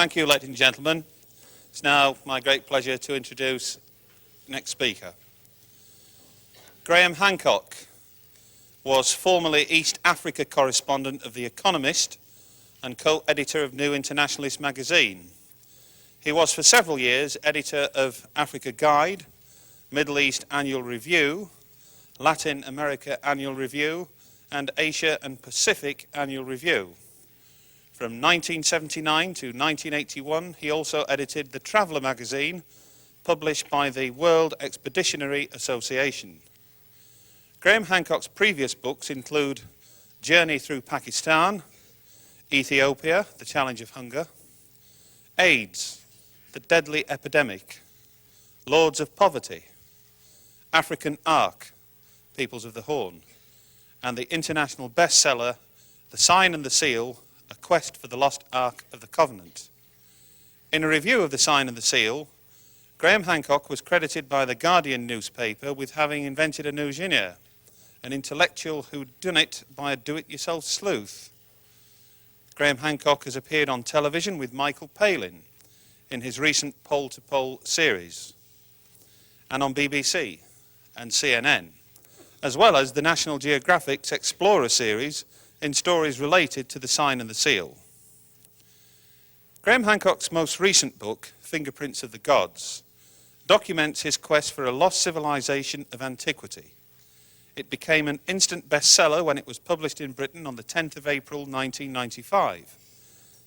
Thank you, ladies and gentlemen. It's now my great pleasure to introduce the next speaker. Graham Hancock was formerly East Africa correspondent of The Economist and co-editor of New Internationalist magazine. He was for several years editor of Africa Guide, Middle East Annual Review, Latin America Annual Review, and Asia and Pacific Annual Review. From 1979 to 1981, he also edited the Traveller magazine, published by the World Expeditionary Association. Graham Hancock's previous books include Journey Through Pakistan, Ethiopia, The Challenge of Hunger, AIDS, The Deadly Epidemic, Lords of Poverty, African Ark, Peoples of the Horn, and the international bestseller, The Sign and the Seal, A Quest for the Lost Ark of the Covenant. In a review of The Sign and the Seal, Graham Hancock was credited by the Guardian newspaper with having invented a new genre, an intellectual who'd done it by a do-it-yourself sleuth. Graham Hancock has appeared on television with Michael Palin in his recent Pole to Pole series, and on BBC and CNN, as well as the National Geographic's Explorer series in stories related to the Sign and the Seal. Graham Hancock's most recent book, Fingerprints of the Gods, documents his quest for a lost civilization of antiquity. It became an instant bestseller when it was published in Britain on the 10th of April 1995,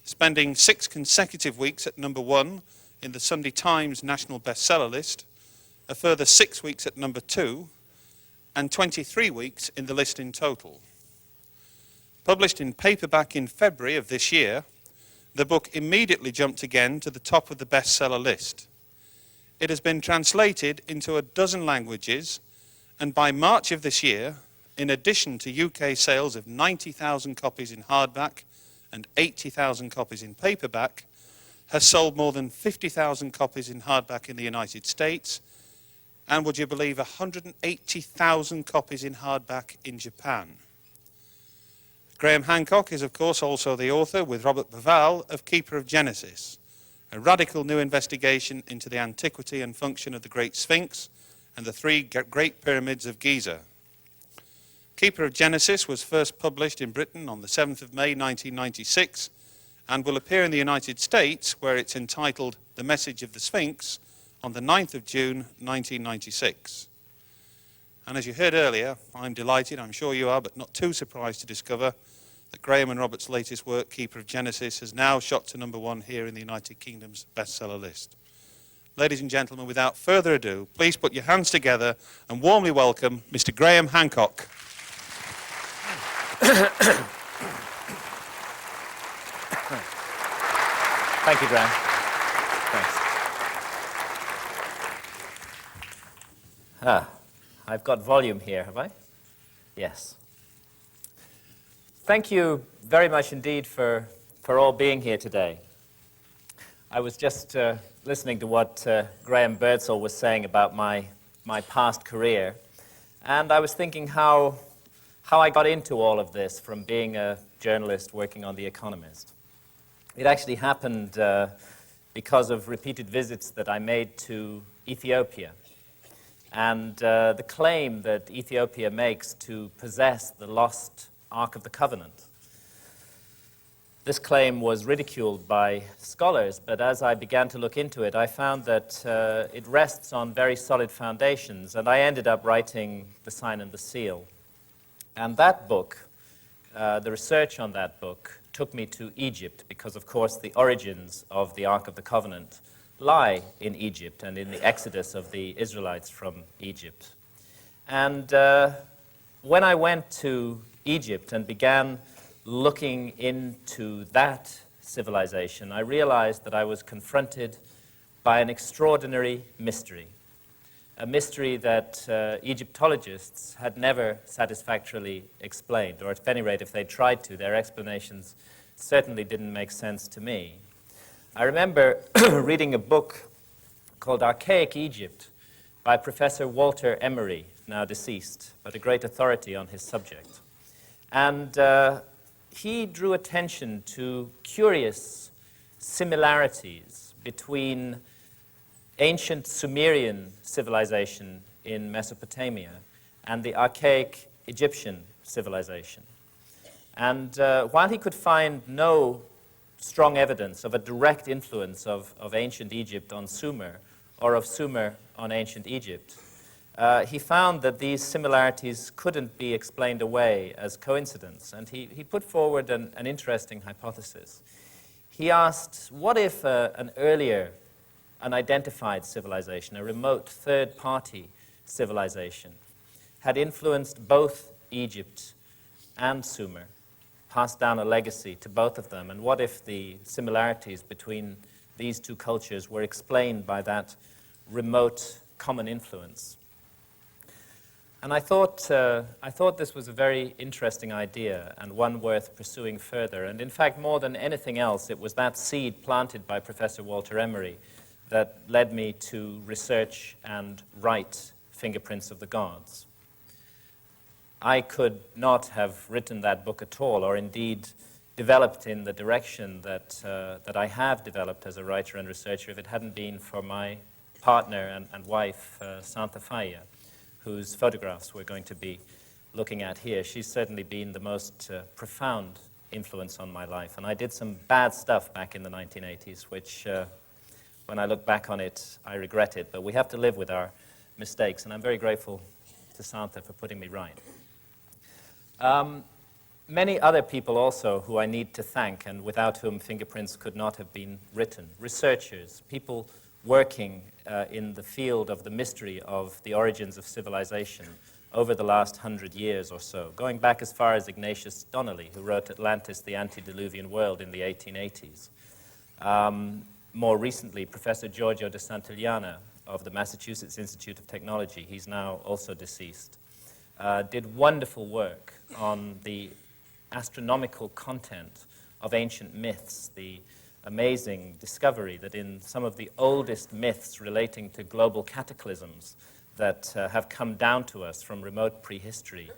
spending 6 consecutive weeks at number 1 in the Sunday Times National Bestseller list, a further 6 weeks at number 2, and 23 weeks in the list in total. Published in paperback in February of this year, the book immediately jumped again to the top of the bestseller list. It has been translated into a dozen languages, and by March of this year, in addition to UK sales of 90,000 copies in hardback and 80,000 copies in paperback, has sold more than 50,000 copies in hardback in the United States, and would you believe 180,000 copies in hardback in Japan. Graham Hancock is, of course, also the author, with Robert Bauval, of Keeper of Genesis, a radical new investigation into the antiquity and function of the Great Sphinx and the 3 Great Pyramids of Giza. Keeper of Genesis was first published in Britain on the 7th of May 1996 and will appear in the United States, where it's entitled The Message of the Sphinx, on the 9th of June 1996. And as you heard earlier, I'm delighted, I'm sure you are, but not too surprised to discover that Graham and Robert's latest work, Keeper of Genesis, has now shot to number 1 here in the United Kingdom's bestseller list. Ladies and gentlemen, without further ado, please put your hands together and warmly welcome Mr. Graham Hancock. Thank you, Graham. Thanks. I've got volume here, have I? Yes. Thank you very much indeed for all being here today. I was just listening to what Graham Birdsall was saying about my past career, and I was thinking how I got into all of this from being a journalist working on The Economist. It actually happened because of repeated visits that I made to Ethiopia, and the claim that Ethiopia makes to possess the lost Ark of the Covenant. This claim was ridiculed by scholars, but as I began to look into it, I found that it rests on very solid foundations, and I ended up writing The Sign and the Seal. And that book, the research on that book, took me to Egypt, because of course the origins of the Ark of the Covenant lie in Egypt and in the exodus of the Israelites from Egypt. And when I went to Egypt and began looking into that civilization, I realized that I was confronted by an extraordinary mystery, a mystery that Egyptologists had never satisfactorily explained, or at any rate, if they tried to, their explanations certainly didn't make sense to me. I remember reading a book called Archaic Egypt by Professor Walter Emery, now deceased, but a great authority on his subject. And he drew attention to curious similarities between ancient Sumerian civilization in Mesopotamia and the archaic Egyptian civilization. And while he could find no strong evidence of a direct influence of ancient Egypt on Sumer or of Sumer on ancient Egypt, he found that these similarities couldn't be explained away as coincidence, and he put forward an interesting hypothesis. He asked, what if an earlier unidentified civilization, a remote third-party civilization, had influenced both Egypt and Sumer, passed down a legacy to both of them, and what if the similarities between these two cultures were explained by that remote common influence? And I thought this was a very interesting idea and one worth pursuing further. And in fact, more than anything else, it was that seed planted by Professor Walter Emery that led me to research and write Fingerprints of the Gods. I could not have written that book at all, or indeed developed in the direction that I have developed as a writer and researcher, if it hadn't been for my partner and wife, Santa Faya, whose photographs we're going to be looking at here. She's certainly been the most profound influence on my life. And I did some bad stuff back in the 1980s, which, when I look back on it, I regret it. But we have to live with our mistakes, and I'm very grateful to Santa for putting me right. Many other people also who I need to thank, and without whom Fingerprints could not have been written. Researchers, people working in the field of the mystery of the origins of civilization over the last 100 years or so, going back as far as Ignatius Donnelly, who wrote Atlantis, the Antediluvian World in the 1880s. More recently, Professor Giorgio de Santillana of the Massachusetts Institute of Technology, he's now also deceased, did wonderful work on the astronomical content of ancient myths, the amazing discovery that in some of the oldest myths relating to global cataclysms that have come down to us from remote prehistory,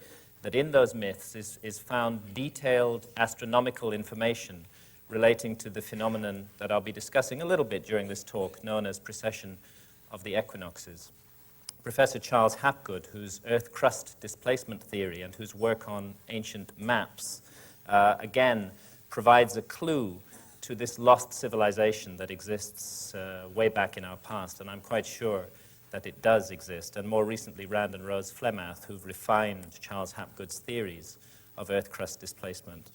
that in those myths is found detailed astronomical information relating to the phenomenon that I'll be discussing a little bit during this talk, known as precession of the equinoxes. Professor Charles Hapgood, whose Earth crust displacement theory and whose work on ancient maps, again, provides a clue to this lost civilization that exists way back in our past, and I'm quite sure that it does exist. And more recently, Rand and Rose Flemath, who've refined Charles Hapgood's theories of Earth crust displacement.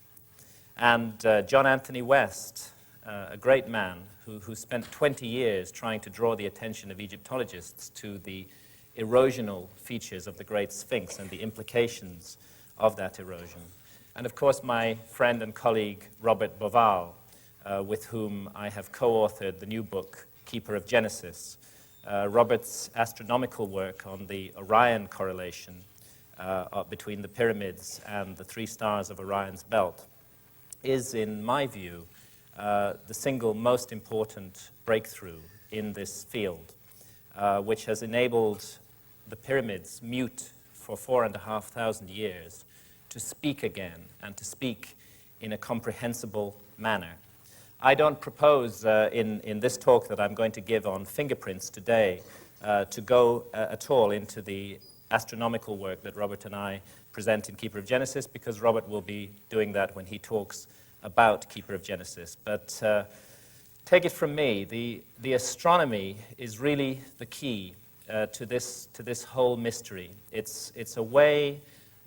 And John Anthony West, a great man who spent 20 years trying to draw the attention of Egyptologists to the erosional features of the Great Sphinx and the implications of that erosion. And of course, my friend and colleague, Robert Boval, with whom I have co-authored the new book, Keeper of Genesis. Robert's astronomical work on the Orion correlation between the pyramids and the three stars of Orion's belt is, in my view, the single most important breakthrough in this field, which has enabled the pyramids, mute for 4,500 years, to speak again and to speak in a comprehensible manner. I don't propose in this talk that I'm going to give on fingerprints today to go at all into the astronomical work that Robert and I present in Keeper of Genesis, because Robert will be doing that when he talks about Keeper of Genesis. But take it from me, the astronomy is really the key to this whole mystery. It's a way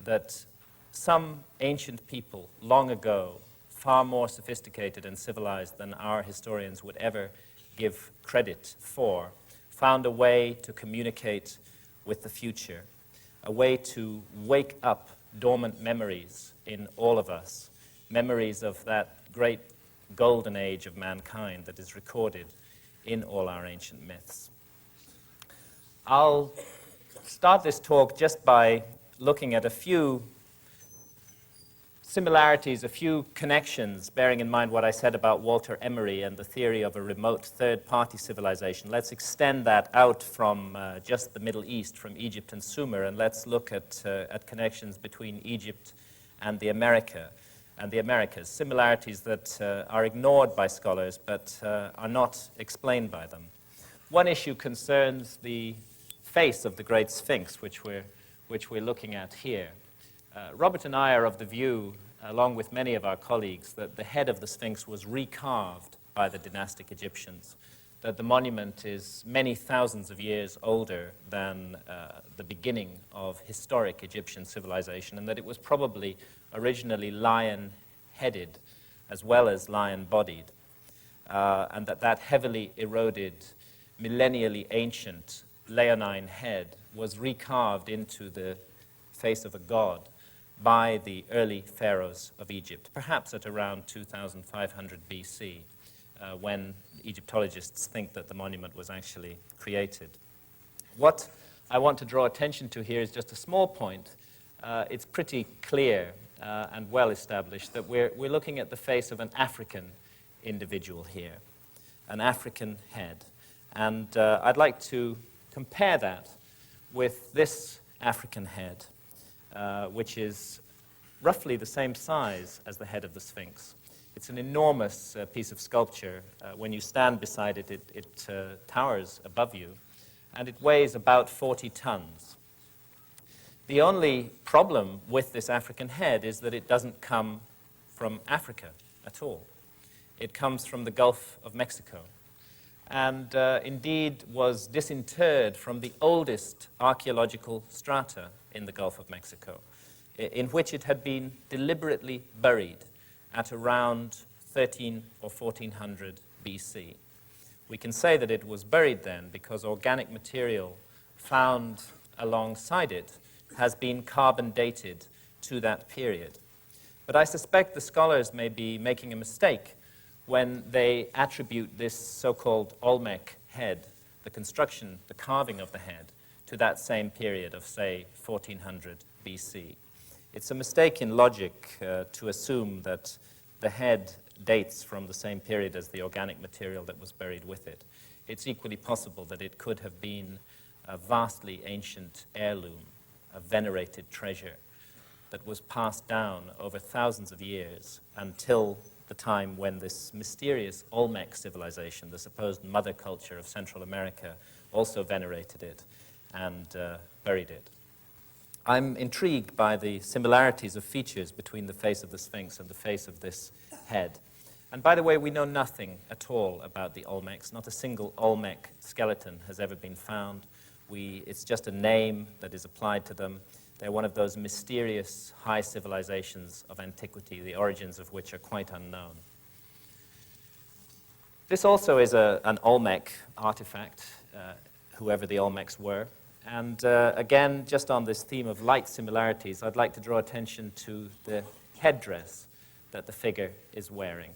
that some ancient people long ago, far more sophisticated and civilized than our historians would ever give credit for, found a way to communicate with the future, a way to wake up dormant memories in all of us, memories of that great golden age of mankind that is recorded in all our ancient myths. I'll start this talk just by looking at a few similarities, a few connections, bearing in mind what I said about Walter Emery and the theory of a remote third-party civilization. Let's extend that out from just the Middle East, from Egypt and Sumer, and let's look at connections between Egypt and the America. and the Americas, similarities that are ignored by scholars but are not explained by them. One issue concerns the face of the Great Sphinx, which we're looking at here. Robert and I are of the view, along with many of our colleagues, that the head of the Sphinx was recarved by the dynastic Egyptians, that the monument is many thousands of years older than the beginning of historic Egyptian civilization, and that it was probably originally lion-headed as well as lion-bodied, and that heavily eroded, millennially ancient leonine head was recarved into the face of a god by the early pharaohs of Egypt, perhaps at around 2500 BC, when Egyptologists think that the monument was actually created. What I want to draw attention to here is just a small point. It's pretty clear and well established that we're looking at the face of an African individual here, an African head. And I'd like to compare that with this African head, which is roughly the same size as the head of the Sphinx. It's an enormous piece of sculpture. When you stand beside it, it towers above you, and it weighs about 40 tons. The only problem with this African head is that it doesn't come from Africa at all. It comes from the Gulf of Mexico, and indeed was disinterred from the oldest archaeological strata in the Gulf of Mexico, in which it had been deliberately buried at around 13 or 1400 BC. We can say that it was buried then because organic material found alongside it has been carbon dated to that period. But I suspect the scholars may be making a mistake when they attribute this so-called Olmec head, the construction, the carving of the head, to that same period of, say, 1400 BC. It's a mistake in logic to assume that the head dates from the same period as the organic material that was buried with it. It's equally possible that it could have been a vastly ancient heirloom, a venerated treasure that was passed down over thousands of years until the time when this mysterious Olmec civilization, the supposed mother culture of Central America, also venerated it and buried it. I'm intrigued by the similarities of features between the face of the Sphinx and the face of this head. And by the way, we know nothing at all about the Olmecs. Not a single Olmec skeleton has ever been found. It's just a name that is applied to them. They're one of those mysterious high civilizations of antiquity, the origins of which are quite unknown. This also is an Olmec artifact, whoever the Olmecs were. And again, just on this theme of light similarities, I'd like to draw attention to the headdress that the figure is wearing,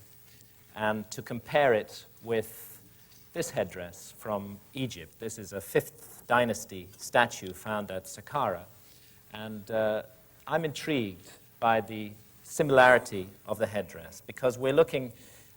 and to compare it with this headdress from Egypt. This is a 5th dynasty statue found at Saqqara. And I'm intrigued by the similarity of the headdress, because we're looking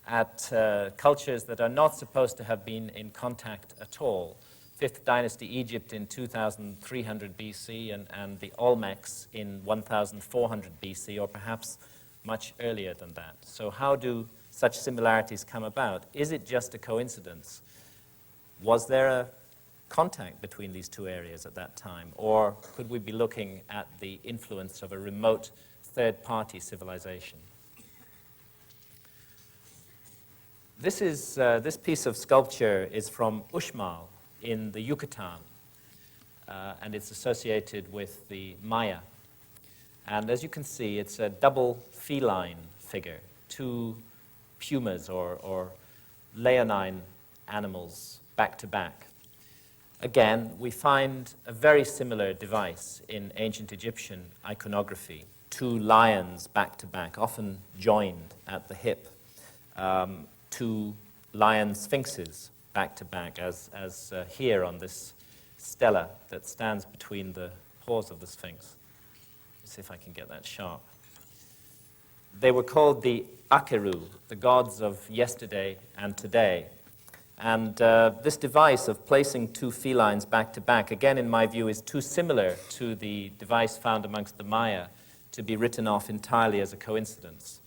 at cultures that are not supposed to have been in contact at all. 5th dynasty Egypt in 2300 BC and the Olmecs in 1400 BC, or perhaps much earlier than that. So how do such similarities come about? Is it just a coincidence? Was there a contact between these two areas at that time? Or could we be looking at the influence of a remote third-party civilization? This piece of sculpture is from Uxmal in the Yucatan, and it's associated with the Maya. And as you can see, it's a double feline figure, two pumas or leonine animals back to back. Again, we find a very similar device in ancient Egyptian iconography, two lions back to back, often joined at the hip, two lion sphinxes back to back, as here on this stela that stands between the paws of the Sphinx. Let's see if I can get that sharp. They were called the Akeru, the gods of yesterday and today. And this device of placing two felines back to back, again, in my view, is too similar to the device found amongst the Maya to be written off entirely as a coincidence.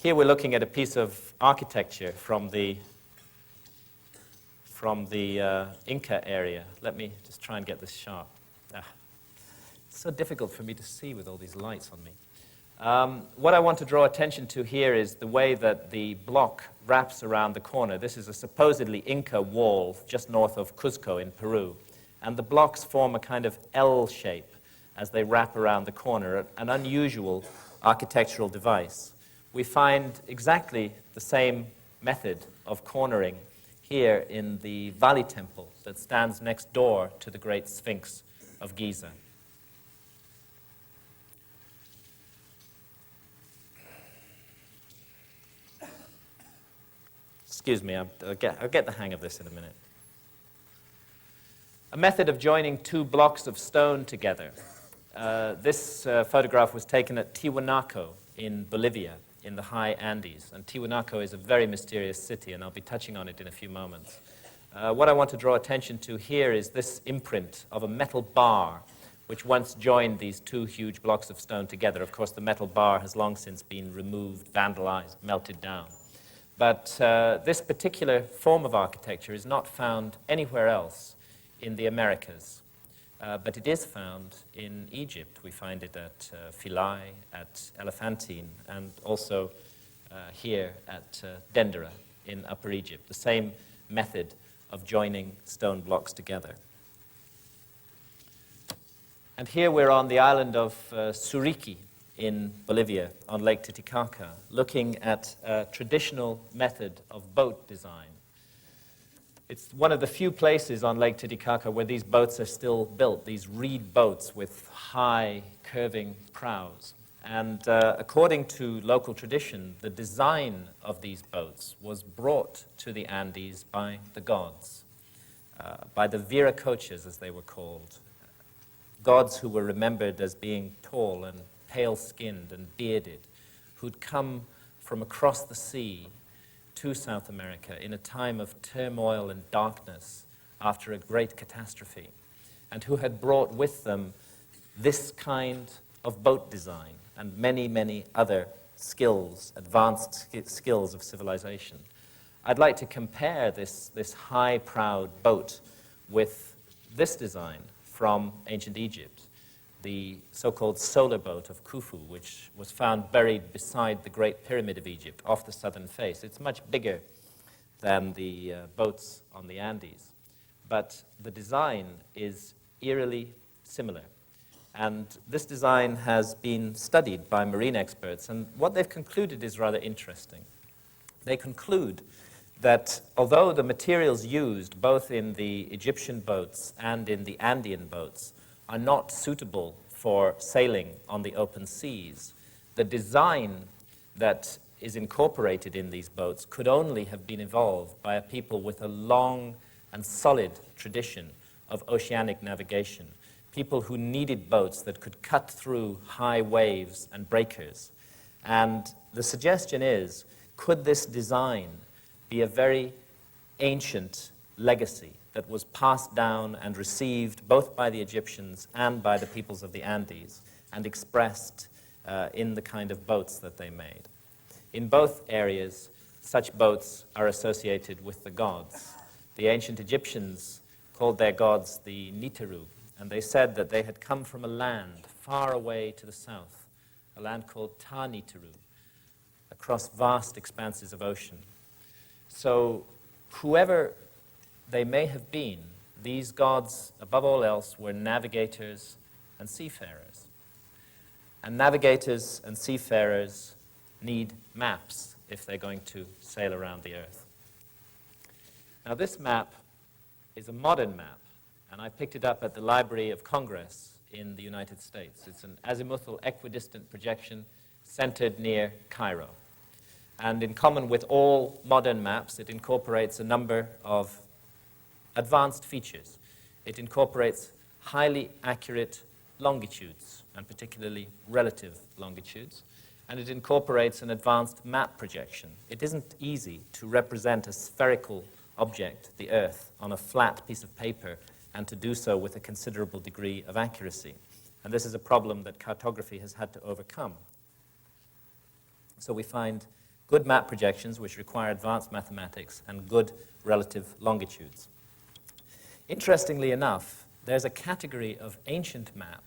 Here we're looking at a piece of architecture from the Inca area. Let me just try and get this sharp. It's so difficult for me to see with all these lights on me. What I want to draw attention to here is the way that the block wraps around the corner. This is a supposedly Inca wall just north of Cuzco in Peru. And the blocks form a kind of L shape as they wrap around the corner, an unusual architectural device. We find exactly the same method of cornering here in the Valley Temple that stands next door to the Great Sphinx of Giza. Excuse me, I'll get the hang of this in a minute. A method of joining two blocks of stone together. This photograph was taken at Tiwanaku in Bolivia, in the high Andes. And Tiwanaku is a very mysterious city, and I'll be touching on it in a few moments. What I want to draw attention to here is this imprint of a metal bar which once joined these two huge blocks of stone together. Of course, the metal bar has long since been removed, vandalized, melted down. But this particular form of architecture is not found anywhere else in the Americas. But it is found in Egypt. We find it at Philae, at Elephantine, and also here at Dendera in Upper Egypt. The same method of joining stone blocks together. And here we're on the island of Suriqui in Bolivia, on Lake Titicaca, looking at a traditional method of boat design. It's one of the few places on Lake Titicaca where these boats are still built, these reed boats with high, curving prows. And according to local tradition, the design of these boats was brought to the Andes by the gods, by the Viracochas, as they were called, gods who were remembered as being tall and pale-skinned and bearded, who'd come from across the sea to South America in a time of turmoil and darkness after a great catastrophe, and who had brought with them this kind of boat design and many, many other skills, advanced skills of civilization. I'd like to compare this high-prowed boat with this design from ancient Egypt, the so-called solar boat of Khufu, which was found buried beside the Great Pyramid of Egypt off the southern face. It's much bigger than the boats on the Andes, but the design is eerily similar. And this design has been studied by marine experts, and what they've concluded is rather interesting. They conclude that although the materials used both in the Egyptian boats and in the Andean boats are not suitable for sailing on the open seas, the design that is incorporated in these boats could only have been evolved by a people with a long and solid tradition of oceanic navigation, people who needed boats that could cut through high waves and breakers. And the suggestion is, could this design be a very ancient legacy that was passed down and received both by the Egyptians and by the peoples of the Andes and expressed in the kind of boats that they made? In both areas, such boats are associated with the gods. The ancient Egyptians called their gods the Niteru, and they said that they had come from a land far away to the south, a land called Ta-Niteru, across vast expanses of ocean. So whoever they may have been, these gods, above all else, were navigators and seafarers. And navigators and seafarers need maps if they're going to sail around the earth. Now, this map is a modern map, and I picked it up at the Library of Congress in the United States. It's an azimuthal equidistant projection centered near Cairo. And in common with all modern maps, it incorporates a number of advanced features. It incorporates highly accurate longitudes, and particularly relative longitudes, and it incorporates an advanced map projection. It isn't easy to represent a spherical object, the Earth, on a flat piece of paper, and to do so with a considerable degree of accuracy. And this is a problem that cartography has had to overcome. So we find good map projections, which require advanced mathematics, and good relative longitudes. Interestingly enough, there's a category of ancient map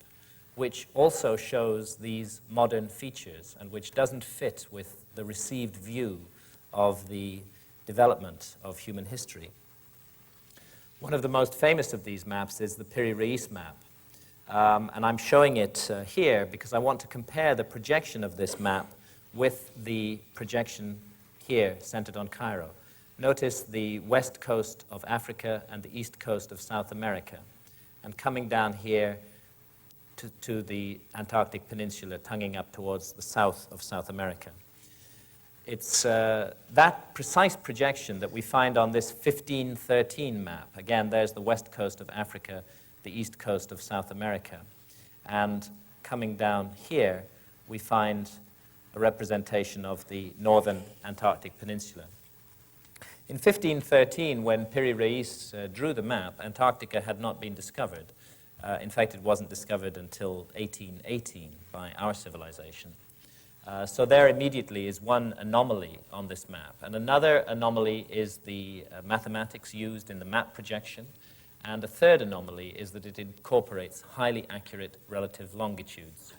which also shows these modern features and which doesn't fit with the received view of the development of human history. One of the most famous of these maps is the Piri-Reis map. And I'm showing it here because I want to compare the projection of this map with the projection here centered on Cairo. Notice the west coast of Africa and the east coast of South America, and coming down here to the Antarctic Peninsula, tonguing up towards the south of South America. It's that precise projection that we find on this 1513 map. Again, there's the west coast of Africa, the east coast of South America. And coming down here, we find a representation of the northern Antarctic Peninsula. In 1513, when Piri-Reis drew the map, Antarctica had not been discovered. In fact, it wasn't discovered until 1818 by our civilization. So there immediately is one anomaly on this map. And another anomaly is the mathematics used in the map projection. And a third anomaly is that it incorporates highly accurate relative longitudes.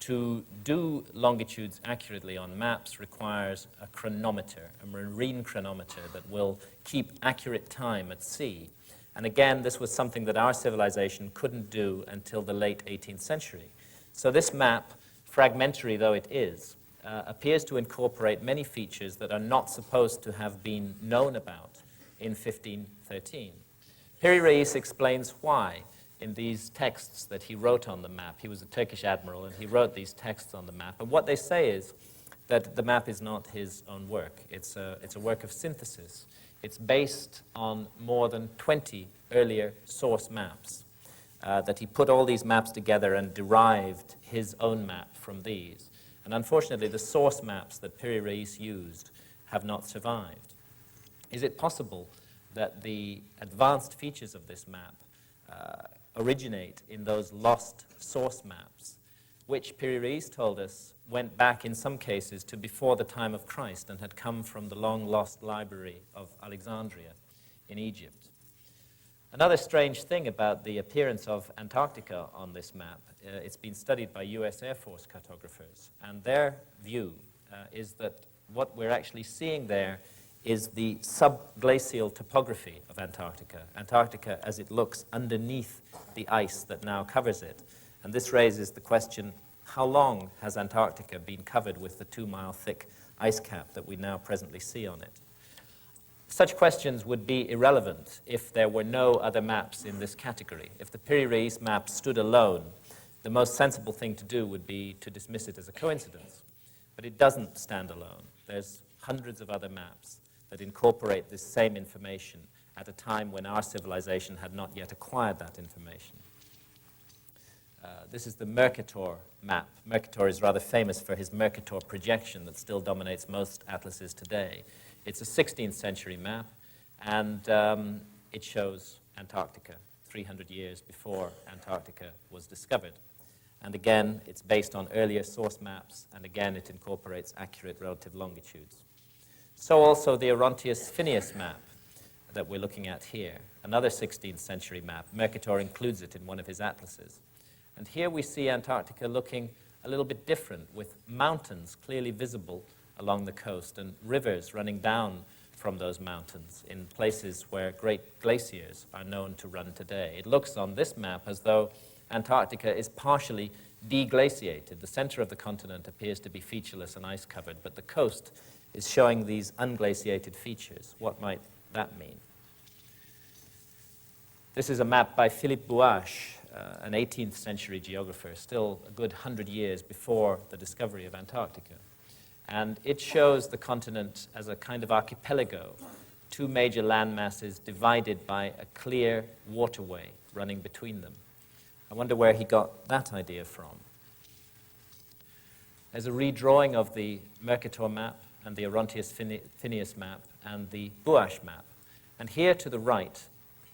To do longitudes accurately on maps requires a chronometer, a marine chronometer that will keep accurate time at sea. And again, this was something that our civilization couldn't do until the late 18th century. So this map, fragmentary though it is, appears to incorporate many features that are not supposed to have been known about in 1513. Piri-Reis explains why in these texts that he wrote on the map. He was a Turkish admiral, and he wrote these texts on the map. And what they say is that the map is not his own work. It's a work of synthesis. It's based on more than 20 earlier source maps, that he put all these maps together and derived his own map from these. And unfortunately, the source maps that Piri-Reis used have not survived. Is it possible that the advanced features of this map originate in those lost source maps, which Piri-Reis told us went back in some cases to before the time of Christ and had come from the long-lost library of Alexandria in Egypt? Another strange thing about the appearance of Antarctica on this map, it's been studied by US Air Force cartographers, and their view is that what we're actually seeing there is the subglacial topography of Antarctica. Antarctica as it looks underneath the ice that now covers it. And this raises the question, how long has Antarctica been covered with the 2-mile thick ice cap that we now presently see on it? Such questions would be irrelevant if there were no other maps in this category. If the Piri-Reis map stood alone, the most sensible thing to do would be to dismiss it as a coincidence. But it doesn't stand alone. There's hundreds of other maps that incorporate this same information at a time when our civilization had not yet acquired that information. This is the Mercator map. Mercator is rather famous for his Mercator projection that still dominates most atlases today. It's a 16th century map, and it shows Antarctica 300 years before Antarctica was discovered. And again, it's based on earlier source maps, and again, it incorporates accurate relative longitudes. So also the Orontius Phineus map that we're looking at here, another 16th century map. Mercator includes it in one of his atlases. And here we see Antarctica looking a little bit different, with mountains clearly visible along the coast and rivers running down from those mountains in places where great glaciers are known to run today. It looks on this map as though Antarctica is partially deglaciated. The center of the continent appears to be featureless and ice-covered, but the coast is showing these unglaciated features. What might that mean? This is a map by Philippe Bouache, an 18th century geographer, still a good 100 years before the discovery of Antarctica. And it shows the continent as a kind of archipelago, 2 major land masses divided by a clear waterway running between them. I wonder where he got that idea from. There's a redrawing of the Mercator map and the Orontius Phineus map and the Bouache map. And here to the right,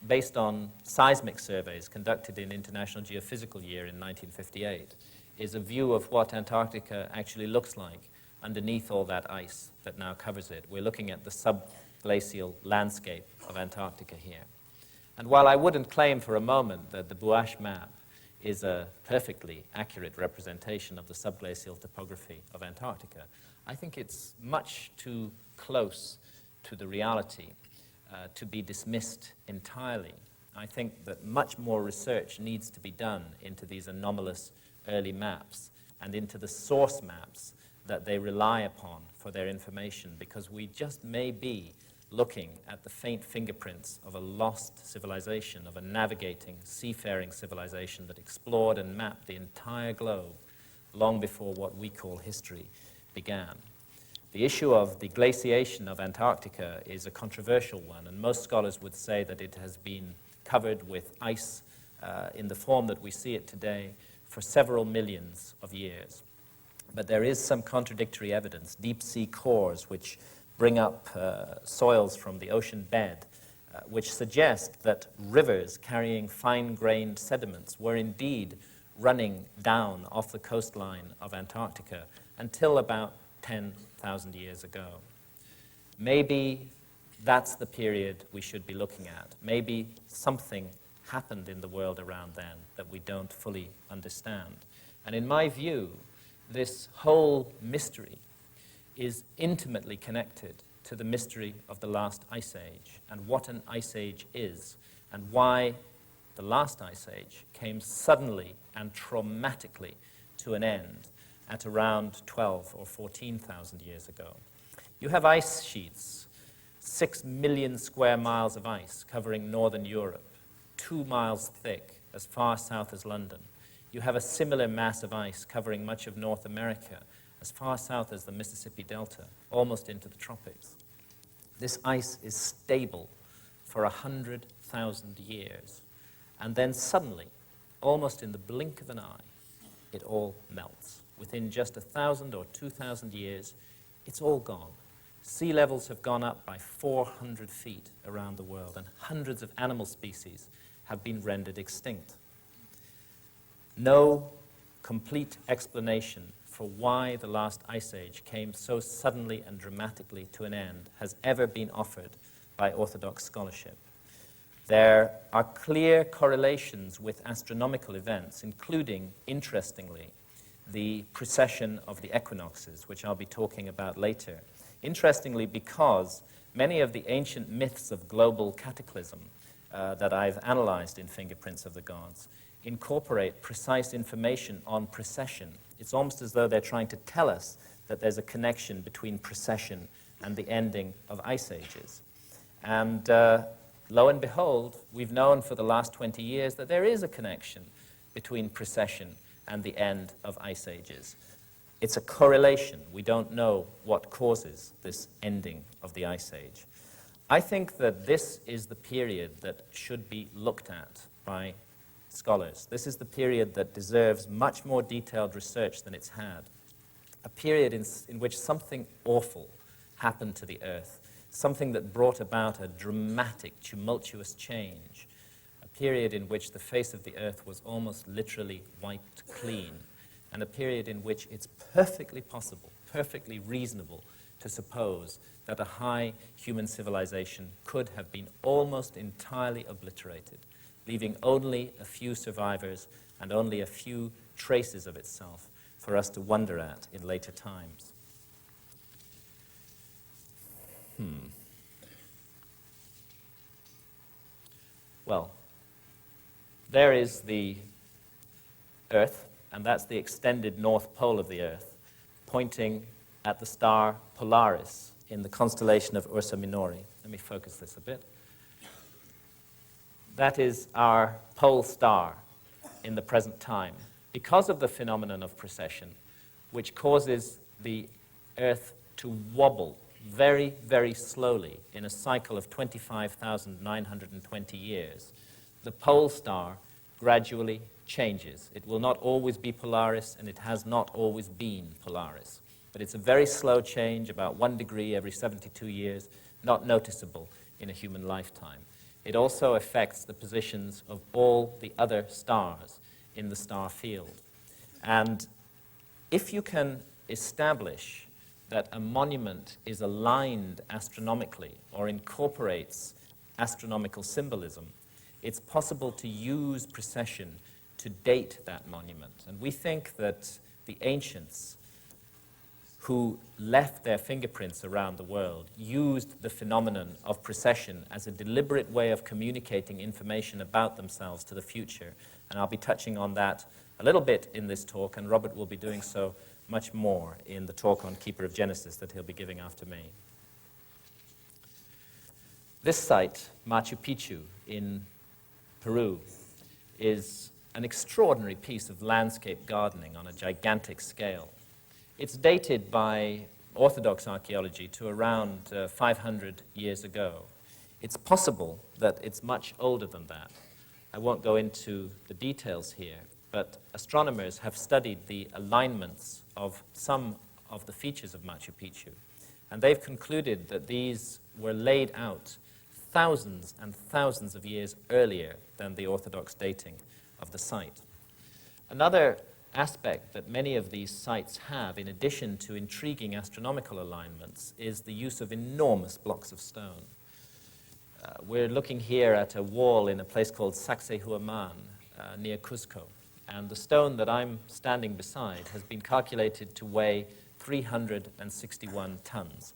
based on seismic surveys conducted in International Geophysical Year in 1958, is a view of what Antarctica actually looks like underneath all that ice that now covers it. We're looking at the subglacial landscape of Antarctica here. And while I wouldn't claim for a moment that the Buache map is a perfectly accurate representation of the subglacial topography of Antarctica, I think it's much too close to the reality to be dismissed entirely. I think that much more research needs to be done into these anomalous early maps and into the source maps that they rely upon for their information, because we just may be looking at the faint fingerprints of a lost civilization, of a navigating, seafaring civilization that explored and mapped the entire globe long before what we call history began. The issue of the glaciation of Antarctica is a controversial one, and most scholars would say that it has been covered with ice in the form that we see it today for several millions of years. But there is some contradictory evidence, deep sea cores which bring up soils from the ocean bed, which suggest that rivers carrying fine-grained sediments were indeed running down off the coastline of Antarctica until about 10,000 years ago. Maybe that's the period we should be looking at. Maybe something happened in the world around then that we don't fully understand. And in my view, this whole mystery is intimately connected to the mystery of the last ice age and what an ice age is and why the last ice age came suddenly and traumatically to an end at around 12 or 14,000 years ago. You have ice sheets, 6 million square miles of ice covering northern Europe, 2 miles thick as far south as London. You have a similar mass of ice covering much of North America, as far south as the Mississippi Delta, almost into the tropics. This ice is stable for 100,000 years. And then suddenly, almost in the blink of an eye, it all melts. Within just 1,000 or 2,000 years, it's all gone. Sea levels have gone up by 400 feet around the world, and hundreds of animal species have been rendered extinct. No complete explanation for why the last ice age came so suddenly and dramatically to an end has ever been offered by orthodox scholarship. There are clear correlations with astronomical events, including, interestingly, the precession of the equinoxes, which I'll be talking about later. Interestingly, because many of the ancient myths of global cataclysm that I've analyzed in Fingerprints of the Gods incorporate precise information on precession. It's almost as though they're trying to tell us that there's a connection between precession and the ending of ice ages. And lo and behold, we've known for the last 20 years that there is a connection between precession and the end of ice ages. It's a correlation. We don't know what causes this ending of the ice age. I think that this is the period that should be looked at by scholars. This is the period that deserves much more detailed research than it's had. A period in which something awful happened to the Earth, something that brought about a dramatic, tumultuous change, a period in which the face of the Earth was almost literally wiped clean, and a period in which it's perfectly possible, perfectly reasonable to suppose that a high human civilization could have been almost entirely obliterated, leaving only a few survivors and only a few traces of itself for us to wonder at in later times. Well, there is the Earth, and that's the extended north pole of the Earth, pointing at the star Polaris in the constellation of Ursa Minori. Let me focus this a bit. That is our pole star in the present time, because of the phenomenon of precession, which causes the Earth to wobble very, very slowly in a cycle of 25,920 years. The pole star gradually changes. It will not always be Polaris, and it has not always been Polaris. But it's a very slow change, about 1 degree every 72 years, not noticeable in a human lifetime. It also affects the positions of all the other stars in the star field. And if you can establish that a monument is aligned astronomically or incorporates astronomical symbolism, it's possible to use precession to date that monument. And we think that the ancients who left their fingerprints around the world used the phenomenon of precession as a deliberate way of communicating information about themselves to the future. And I'll be touching on that a little bit in this talk, and Robert will be doing so much more in the talk on Keeper of Genesis that he'll be giving after me. This site, Machu Picchu in Peru, is an extraordinary piece of landscape gardening on a gigantic scale. It's dated by Orthodox archaeology to around 500 years ago. It's possible that it's much older than that. I won't go into the details here, but astronomers have studied the alignments of some of the features of Machu Picchu, and they've concluded that these were laid out thousands and thousands of years earlier than the Orthodox dating of the site. Another aspect that many of these sites have, in addition to intriguing astronomical alignments, is the use of enormous blocks of stone. We're looking here at a wall in a place called Sacsayhuaman near Cuzco, and the stone that I'm standing beside has been calculated to weigh 361 tons.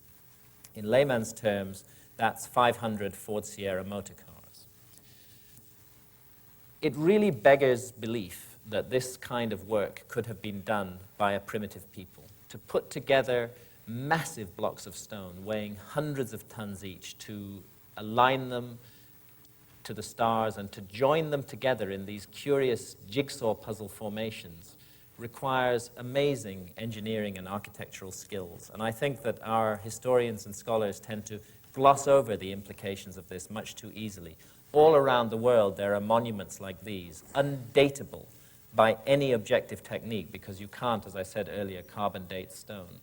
In layman's terms, that's 500 Ford Sierra motor cars. It really beggars belief that this kind of work could have been done by a primitive people, to put together massive blocks of stone weighing hundreds of tons each, to align them to the stars and to join them together in these curious jigsaw puzzle formations requires amazing engineering and architectural skills. And I think that our historians and scholars tend to gloss over the implications of this much too easily. All around the world there are monuments like these, undateable by any objective technique, because you can't, as I said earlier, carbon date stone,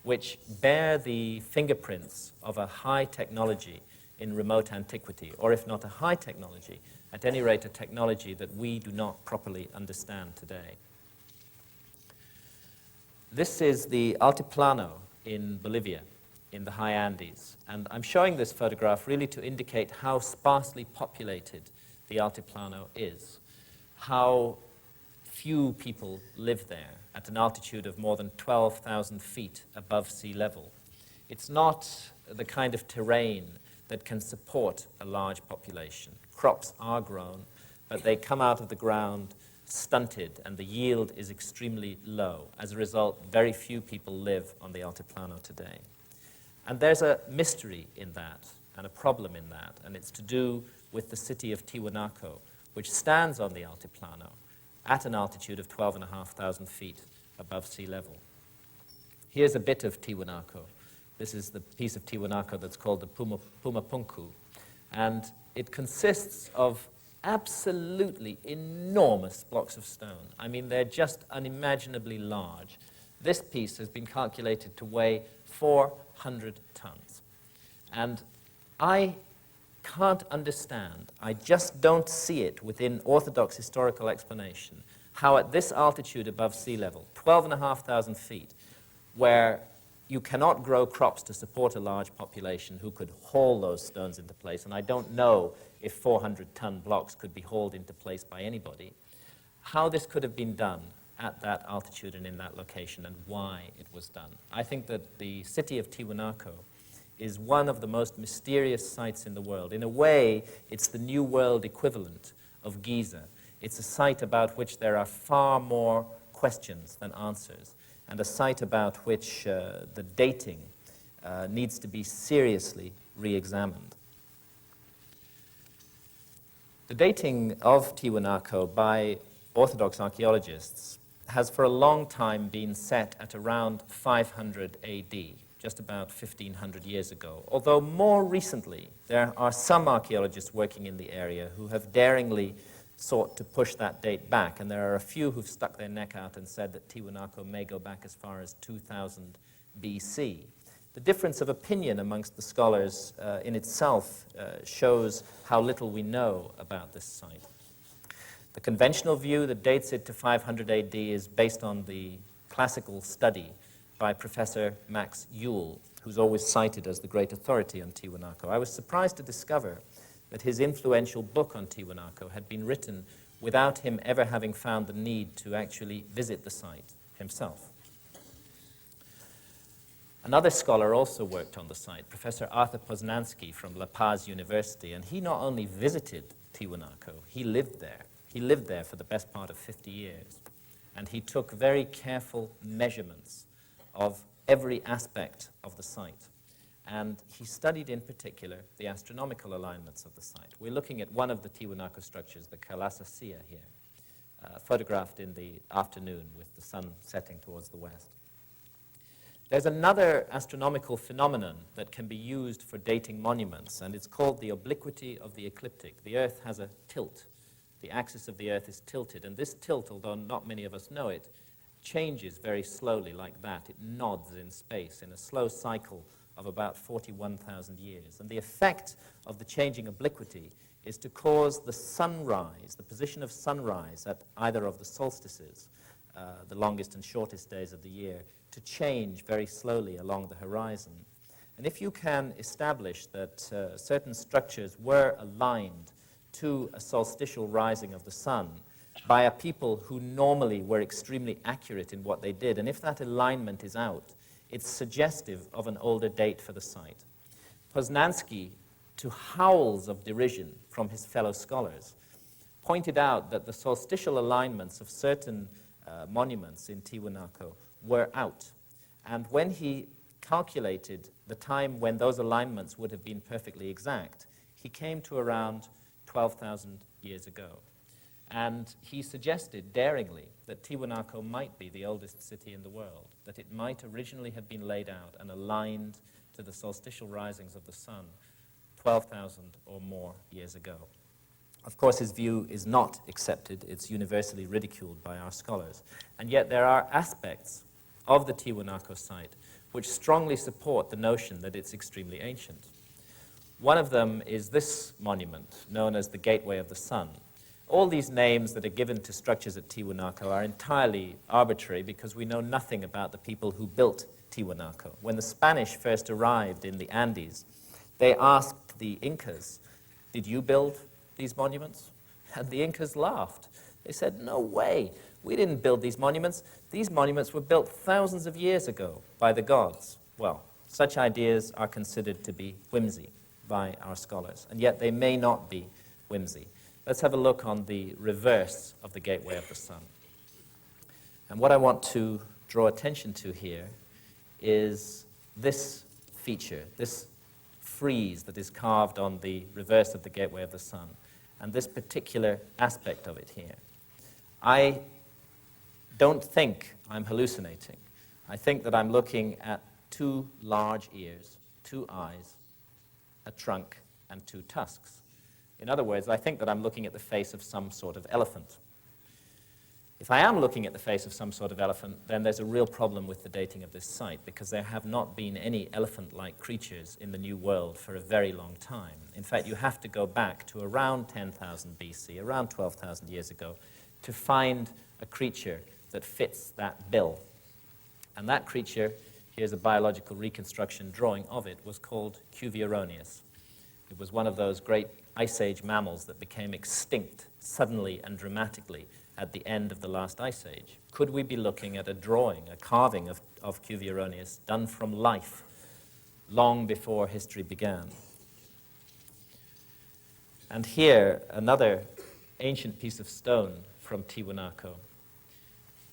which bear the fingerprints of a high technology in remote antiquity, or if not a high technology, at any rate a technology that we do not properly understand today. This is the Altiplano in Bolivia, in the high Andes, and I'm showing this photograph really to indicate how sparsely populated the Altiplano is, how few people live there at an altitude of more than 12,000 feet above sea level. It's not the kind of terrain that can support a large population. Crops are grown, but they come out of the ground stunted, and the yield is extremely low. As a result, very few people live on the Altiplano today. And there's a mystery in that, and a problem in that, and it's to do with the city of Tiwanaku, which stands on the Altiplano at an altitude of 12,500 feet above sea level. Here's a bit of Tiwanaku. This is the piece of Tiwanaku that's called the Pumapunku, and it consists of absolutely enormous blocks of stone. I mean, they're just unimaginably large. This piece has been calculated to weigh 400 tons. And I can't understand, I just don't see it within Orthodox historical explanation, how at this altitude above sea level, 12,500 feet, where you cannot grow crops to support a large population who could haul those stones into place, and I don't know if 400-ton blocks could be hauled into place by anybody, how this could have been done at that altitude and in that location, and why it was done. I think that the city of Tiwanaku is one of the most mysterious sites in the world. In a way, it's the New World equivalent of Giza. It's a site about which there are far more questions than answers, and a site about which the dating needs to be seriously re-examined. The dating of Tiwanaku by Orthodox archaeologists has for a long time been set at around 500 AD, just about 1,500 years ago. Although more recently, there are some archaeologists working in the area who have daringly sought to push that date back, and there are a few who've stuck their neck out and said that Tiwanaku may go back as far as 2000 BC. The difference of opinion amongst the scholars in itself shows how little we know about this site. The conventional view that dates it to 500 AD is based on the classical study by Professor Max Ewell, who's always cited as the great authority on Tiwanaku. I was surprised to discover that his influential book on Tiwanaku had been written without him ever having found the need to actually visit the site himself. Another scholar also worked on the site, Professor Arthur Poznański from La Paz University, and he not only visited Tiwanaku, he lived there. He lived there for the best part of 50 years, and he took very careful measurements of every aspect of the site. And he studied in particular the astronomical alignments of the site. We're looking at one of the Tiwanaku structures, the Kalasasea here, photographed in the afternoon with the sun setting towards the west. There's another astronomical phenomenon that can be used for dating monuments, and it's called the obliquity of the ecliptic. The Earth has a tilt. The axis of the Earth is tilted, and this tilt, although not many of us know it, changes very slowly like that. It nods in space in a slow cycle of about 41,000 years. And the effect of the changing obliquity is to cause the sunrise, the position of sunrise at either of the solstices, the longest and shortest days of the year, to change very slowly along the horizon. And if you can establish that certain structures were aligned to a solstitial rising of the sun by a people who normally were extremely accurate in what they did, and if that alignment is out, it's suggestive of an older date for the site. Poznański, to howls of derision from his fellow scholars, pointed out that the solstitial alignments of certain monuments in Tiwanaku were out. And when he calculated the time when those alignments would have been perfectly exact, he came to around 12,000 years ago. And he suggested daringly that Tiwanaku might be the oldest city in the world, that it might originally have been laid out and aligned to the solstitial risings of the sun 12,000 or more years ago. Of course, his view is not accepted. It's universally ridiculed by our scholars. And yet there are aspects of the Tiwanaku site which strongly support the notion that it's extremely ancient. One of them is this monument, known as the Gateway of the Sun. All these names that are given to structures at Tiwanaku are entirely arbitrary because we know nothing about the people who built Tiwanaku. When the Spanish first arrived in the Andes, they asked the Incas, "Did you build these monuments?" And the Incas laughed. They said, "No way, we didn't build these monuments. These monuments were built thousands of years ago by the gods." Well, such ideas are considered to be whimsy by our scholars, and yet they may not be whimsy. Let's have a look on the reverse of the Gateway of the Sun. And what I want to draw attention to here is this feature, this frieze that is carved on the reverse of the Gateway of the Sun, and this particular aspect of it here. I don't think I'm hallucinating. I think that I'm looking at two large ears, two eyes, a trunk, and two tusks. In other words, I think that I'm looking at the face of some sort of elephant. If I am looking at the face of some sort of elephant, then there's a real problem with the dating of this site, because there have not been any elephant-like creatures in the New World for a very long time. In fact, you have to go back to around 10,000 BC, around 12,000 years ago, to find a creature that fits that bill. And that creature, here's a biological reconstruction drawing of it, was called Cuvier. It was one of those great Ice Age mammals that became extinct suddenly and dramatically at the end of the last Ice Age. Could we be looking at a drawing, a carving of Cuvier done from life long before history began? And here, another ancient piece of stone from Tiwanaku.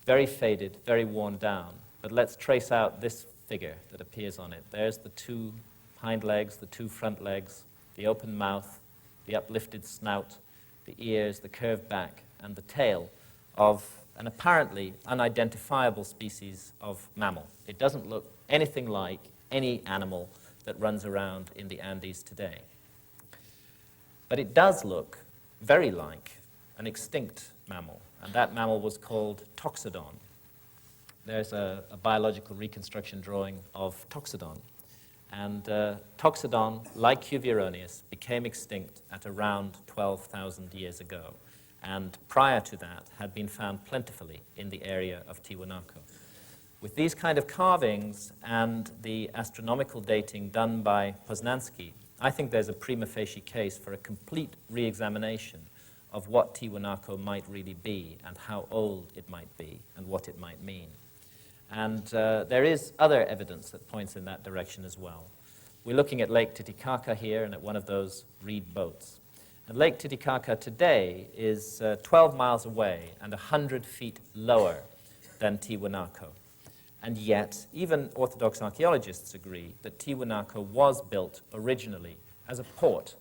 Very faded, very worn down, but let's trace out this figure that appears on it. There's the two hind legs, the two front legs, the open mouth, the uplifted snout, the ears, the curved back, and the tail of an apparently unidentifiable species of mammal. It doesn't look anything like any animal that runs around in the Andes today. But it does look very like an extinct mammal, and that mammal was called Toxodon. There's a biological reconstruction drawing of Toxodon. And Toxodon, like Cuvier, became extinct at around 12,000 years ago, and prior to that had been found plentifully in the area of Tiwanaku. With these kind of carvings and the astronomical dating done by Poznański, I think there's a prima facie case for a complete re-examination of what Tiwanaku might really be and how old it might be and what it might mean. And there is other evidence that points in that direction as well. We're looking at Lake Titicaca here and at one of those reed boats. And Lake Titicaca today is 12 miles away and 100 feet lower than Tiwanaku. And yet, even Orthodox archaeologists agree that Tiwanaku was built originally as a port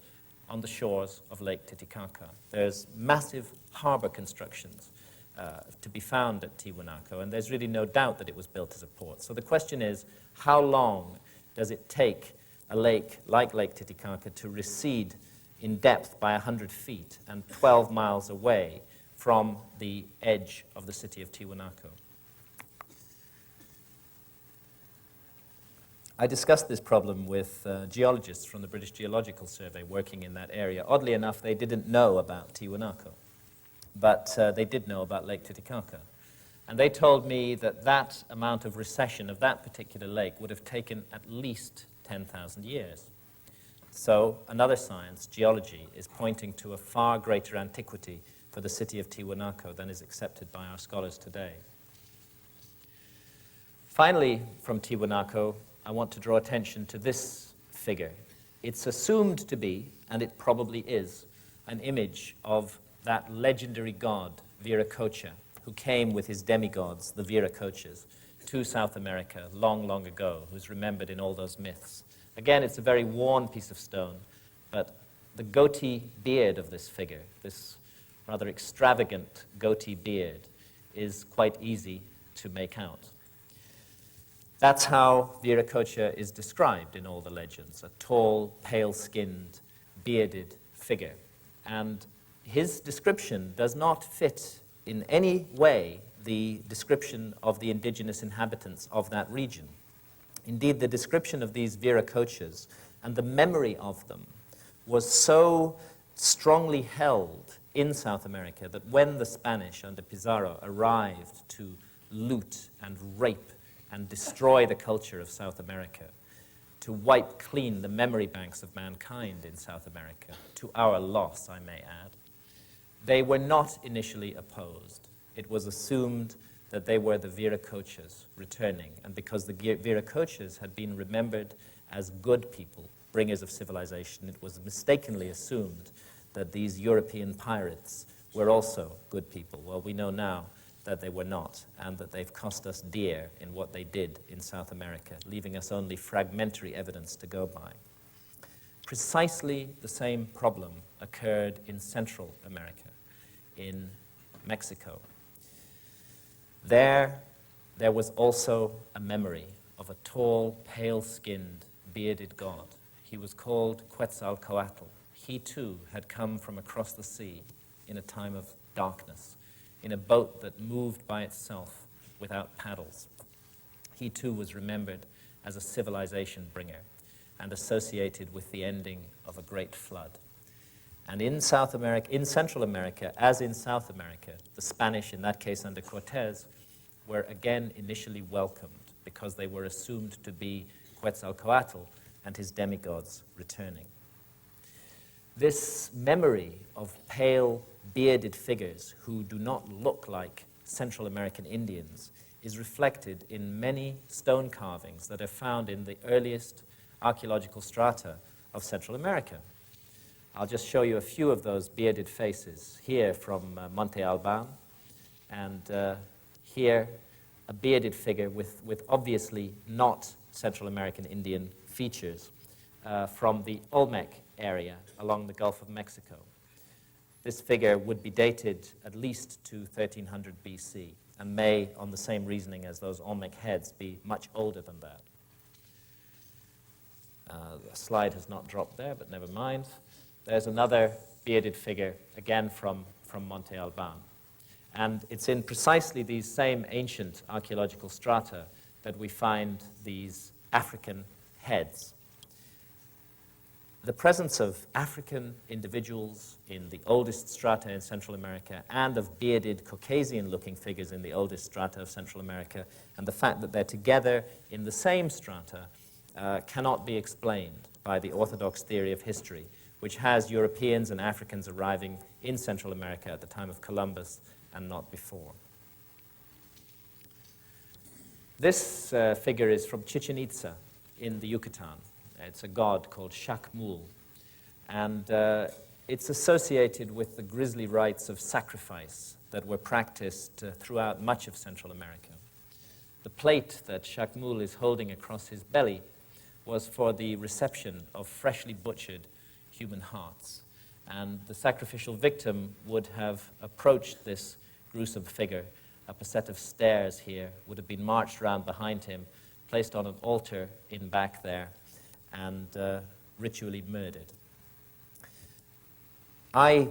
on the shores of Lake Titicaca. There's massive harbor constructions to be found at Tiwanaku, and there's really no doubt that it was built as a port. So the question is, how long does it take a lake like Lake Titicaca to recede in depth by 100 feet and 12 miles away from the edge of the city of Tiwanaku? I discussed this problem with geologists from the British Geological Survey working in that area. Oddly enough, they didn't know about Tiwanaku, but they did know about Lake Titicaca. And they told me that that amount of recession of that particular lake would have taken at least 10,000 years. So another science, geology, is pointing to a far greater antiquity for the city of Tiwanaku than is accepted by our scholars today. Finally, from Tiwanaku, I want to draw attention to this figure. It's assumed to be, and it probably is, an image of that legendary god, Viracocha, who came with his demigods, the Viracochas, to South America long, long ago, who's remembered in all those myths. Again, it's a very worn piece of stone, but the goatee beard of this figure, this rather extravagant goatee beard, is quite easy to make out. That's how Viracocha is described in all the legends, a tall, pale-skinned, bearded figure. And his description does not fit in any way the description of the indigenous inhabitants of that region. Indeed, the description of these Viracochas and the memory of them was so strongly held in South America that when the Spanish under Pizarro arrived to loot and rape and destroy the culture of South America, to wipe clean the memory banks of mankind in South America, to our loss, I may add, they were not initially opposed. It was assumed that they were the Viracochas returning, and because the Viracochas had been remembered as good people, bringers of civilization, it was mistakenly assumed that these European pirates were also good people. Well, we know now that they were not, and that they've cost us dear in what they did in South America, leaving us only fragmentary evidence to go by. Precisely the same problem occurred in Central America, in Mexico. There was also a memory of a tall, pale-skinned, bearded god. He was called Quetzalcoatl. He too had come from across the sea in a time of darkness, in a boat that moved by itself without paddles. He too was remembered as a civilization bringer and associated with the ending of a great flood. And in South America, in Central America, as in South America, the Spanish, in that case under Cortés, were again initially welcomed because they were assumed to be Quetzalcoatl and his demigods returning. This memory of pale, bearded figures who do not look like Central American Indians is reflected in many stone carvings that are found in the earliest archaeological strata of Central America. I'll just show you a few of those bearded faces here from Monte Alban, and here a bearded figure with obviously not Central American Indian features from the Olmec area along the Gulf of Mexico. This figure would be dated at least to 1300 BC and may, on the same reasoning as those Olmec heads, be much older than that. The slide has not dropped there, but never mind. There's another bearded figure, again from Monte Alban. And it's in precisely these same ancient archaeological strata that we find these African heads. the presence of African individuals in the oldest strata in Central America and of bearded Caucasian-looking figures in the oldest strata of Central America, and the fact that they're together in the same strata cannot be explained by the orthodox theory of history, which has Europeans and Africans arriving in Central America at the time of Columbus and not before. This figure is from Chichen Itza in the Yucatan. It's a god called Shakmul, and it's associated with the grisly rites of sacrifice that were practiced throughout much of Central America. The plate that Shakmul is holding across his belly was for the reception of freshly butchered human hearts, and the sacrificial victim would have approached this gruesome figure up a set of stairs here, would have been marched around behind him, placed on an altar in back there, and ritually murdered. I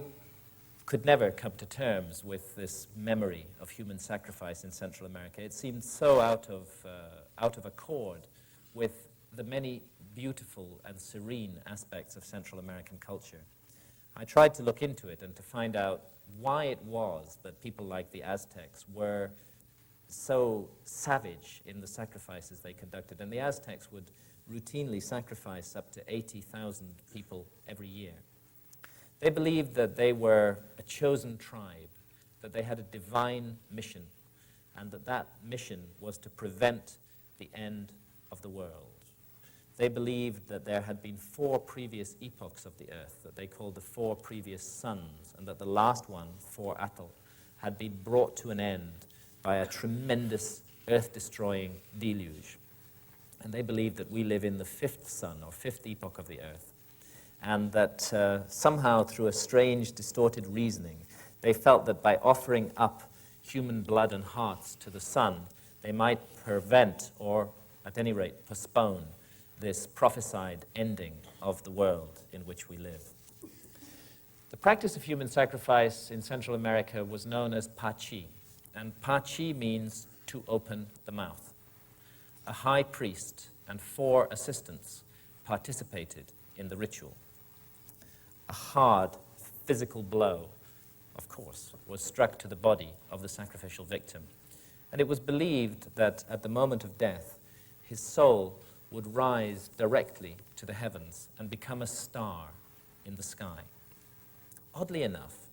could never come to terms with this memory of human sacrifice in Central America. It seemed so out of accord with the many beautiful and serene aspects of Central American culture. I tried to look into it and to find out why it was that people like the Aztecs were so savage in the sacrifices they conducted. And the Aztecs would routinely sacrifice up to 80,000 people every year. They believed that they were a chosen tribe, that they had a divine mission, and that that mission was to prevent the end of the world. They believed that there had been 4 previous epochs of the earth that they called the 4 previous suns, and that the last one, 4 Atl, had been brought to an end by a tremendous earth-destroying deluge. And they believed that we live in the 5th sun, or 5th epoch of the earth, and that somehow through a strange, distorted reasoning, they felt that by offering up human blood and hearts to the sun, they might prevent, or at any rate postpone, this prophesied ending of the world in which we live. The practice of human sacrifice in Central America was known as pachi, and pachi means to open the mouth. A high priest and 4 assistants participated in the ritual. A hard physical blow, of course, was struck to the body of the sacrificial victim, and it was believed that at the moment of death, his soul would rise directly to the heavens and become a star in the sky. Oddly enough,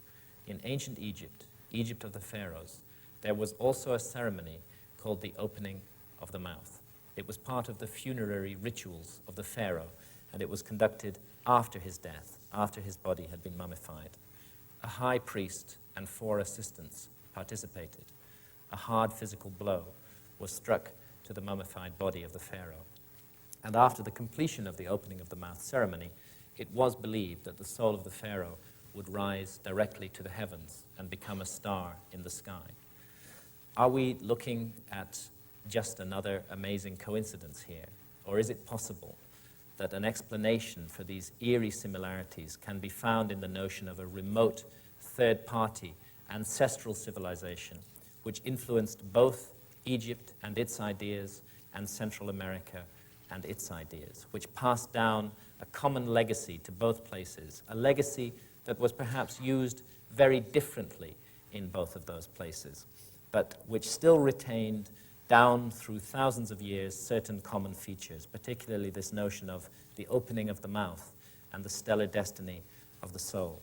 in ancient Egypt, Egypt of the pharaohs, there was also a ceremony called the opening of the mouth. It was part of the funerary rituals of the pharaoh, and it was conducted after his death, after his body had been mummified. A high priest and 4 assistants participated. A hard physical blow was struck to the mummified body of the pharaoh. And after the completion of the opening of the mouth ceremony, it was believed that the soul of the pharaoh would rise directly to the heavens and become a star in the sky. Are we looking at just another amazing coincidence here? Or is it possible that an explanation for these eerie similarities can be found in the notion of a remote, third-party, ancestral civilization which influenced both Egypt and its ideas and Central America and its ideas, which passed down a common legacy to both places, a legacy that was perhaps used very differently in both of those places, but which still retained down through thousands of years certain common features, particularly this notion of the opening of the mouth and the stellar destiny of the soul.